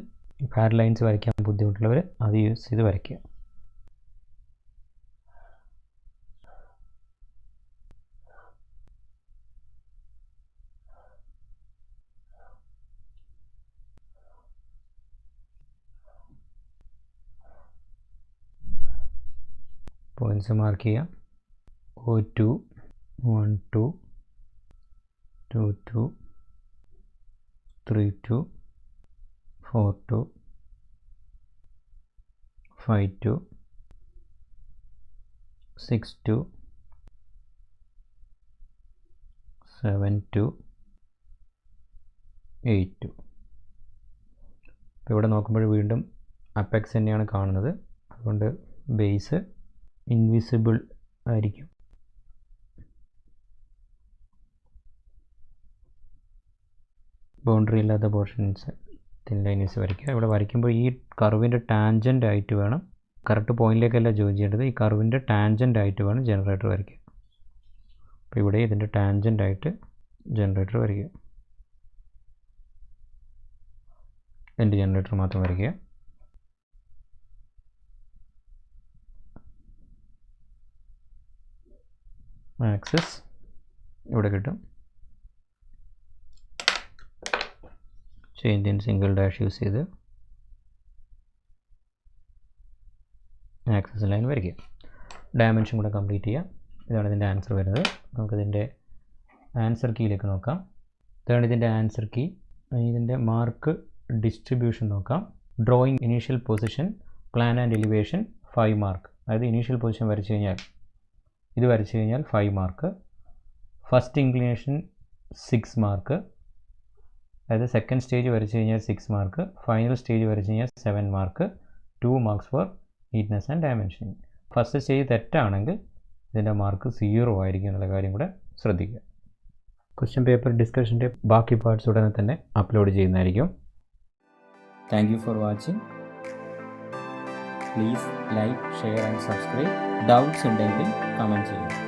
പാരൽ ലൈൻസ് വരയ്ക്കാൻ ബുദ്ധിമുട്ടുള്ളവർ അത് യൂസ് ചെയ്ത് വരയ്ക്കുക. പോയിൻറ്റ്സ് മാർക്ക് ചെയ്യുക. O2 1-2 2-2 3-2 4-2 5-2 6-2 7-2 8-2. ഇപ്പോൾ ഇവിടെ നോക്കുമ്പോൾ വീണ്ടും അപ്പെക്സ് തന്നെയാണ് കാണുന്നത്, അതുകൊണ്ട് ബേസ് ഇൻവിസിബിൾ ആയിരിക്കും. ബൗണ്ടറി ഇല്ലാത്ത പോർഷൻസ് തിൻ ലൈൻസ് വരയ്ക്കുക. ഇവിടെ വരയ്ക്കുമ്പോൾ ഈ കർവിൻ്റെ ടാൻജൻ്റ് ആയിട്ട് വേണം, കറക്റ്റ് പോയിൻറ്റിലേക്കല്ല ജോയിൻ ചെയ്യേണ്ടത്, ഈ കർവിൻ്റെ ടാൻജൻ്റ് ആയിട്ട് വേണം ജനറേറ്റർ വരയ്ക്കുക. അപ്പോൾ ഇവിടെ ഇതിൻ്റെ ടാൻജൻ്റ് ആയിട്ട് ജനറേറ്റർ വരയ്ക്കുക, എൻ്റെ ജനറേറ്റർ മാത്രം വരയ്ക്കുക. ആക്സിസ് ഇവിടെ കിട്ടും. Change in single dash use ചെയ്ത് ആക്സിസ് ലൈൻ വരയ്ക്കുക. ഡയമെൻഷൻ കൂടെ കംപ്ലീറ്റ് ചെയ്യുക. ഇതാണ് ഇതിൻ്റെ ആൻസർ വരുന്നത്. നമുക്കിതിൻ്റെ ആൻസർ കീയിലേക്ക് നോക്കാം. ഇതാണ് ഇതിൻ്റെ ആൻസർ കീ. ഇതിൻ്റെ മാർക്ക് ഡിസ്ട്രിബ്യൂഷൻ നോക്കാം. Drawing initial position, plan and elevation 5 mark. അതായത് ഇനീഷ്യൽ പൊസിഷൻ വരച്ചു കഴിഞ്ഞാൽ, ഇത് വരച്ചു കഴിഞ്ഞാൽ 5 മാർക്ക്. First inclination 6 mark. അതായത് സെക്കൻഡ് സ്റ്റേജ് വരച്ചു കഴിഞ്ഞാൽ 6 മാർക്ക്. ഫൈനൽ സ്റ്റേജ് വരച്ചു കഴിഞ്ഞാൽ 7 mark. 2 marks four neatness and dimensioning. First stage തെറ്റാണെങ്കിൽ ഇതിൻ്റെ മാർക്ക് 0 ആയിരിക്കും എന്നുള്ള കാര്യം കൂടെ ശ്രദ്ധിക്കുക. ക്വസ്റ്റ്യൻ പേപ്പർ ഡിസ്കഷൻ്റെ ബാക്കി പാർട്സ് ഉടനെ തന്നെ അപ്ലോഡ് ചെയ്യുന്നതായിരിക്കും. Thank you for watching. Please like, share and subscribe. Doubts ഉണ്ടെങ്കിൽ കമൻറ്റ് ചെയ്യുക.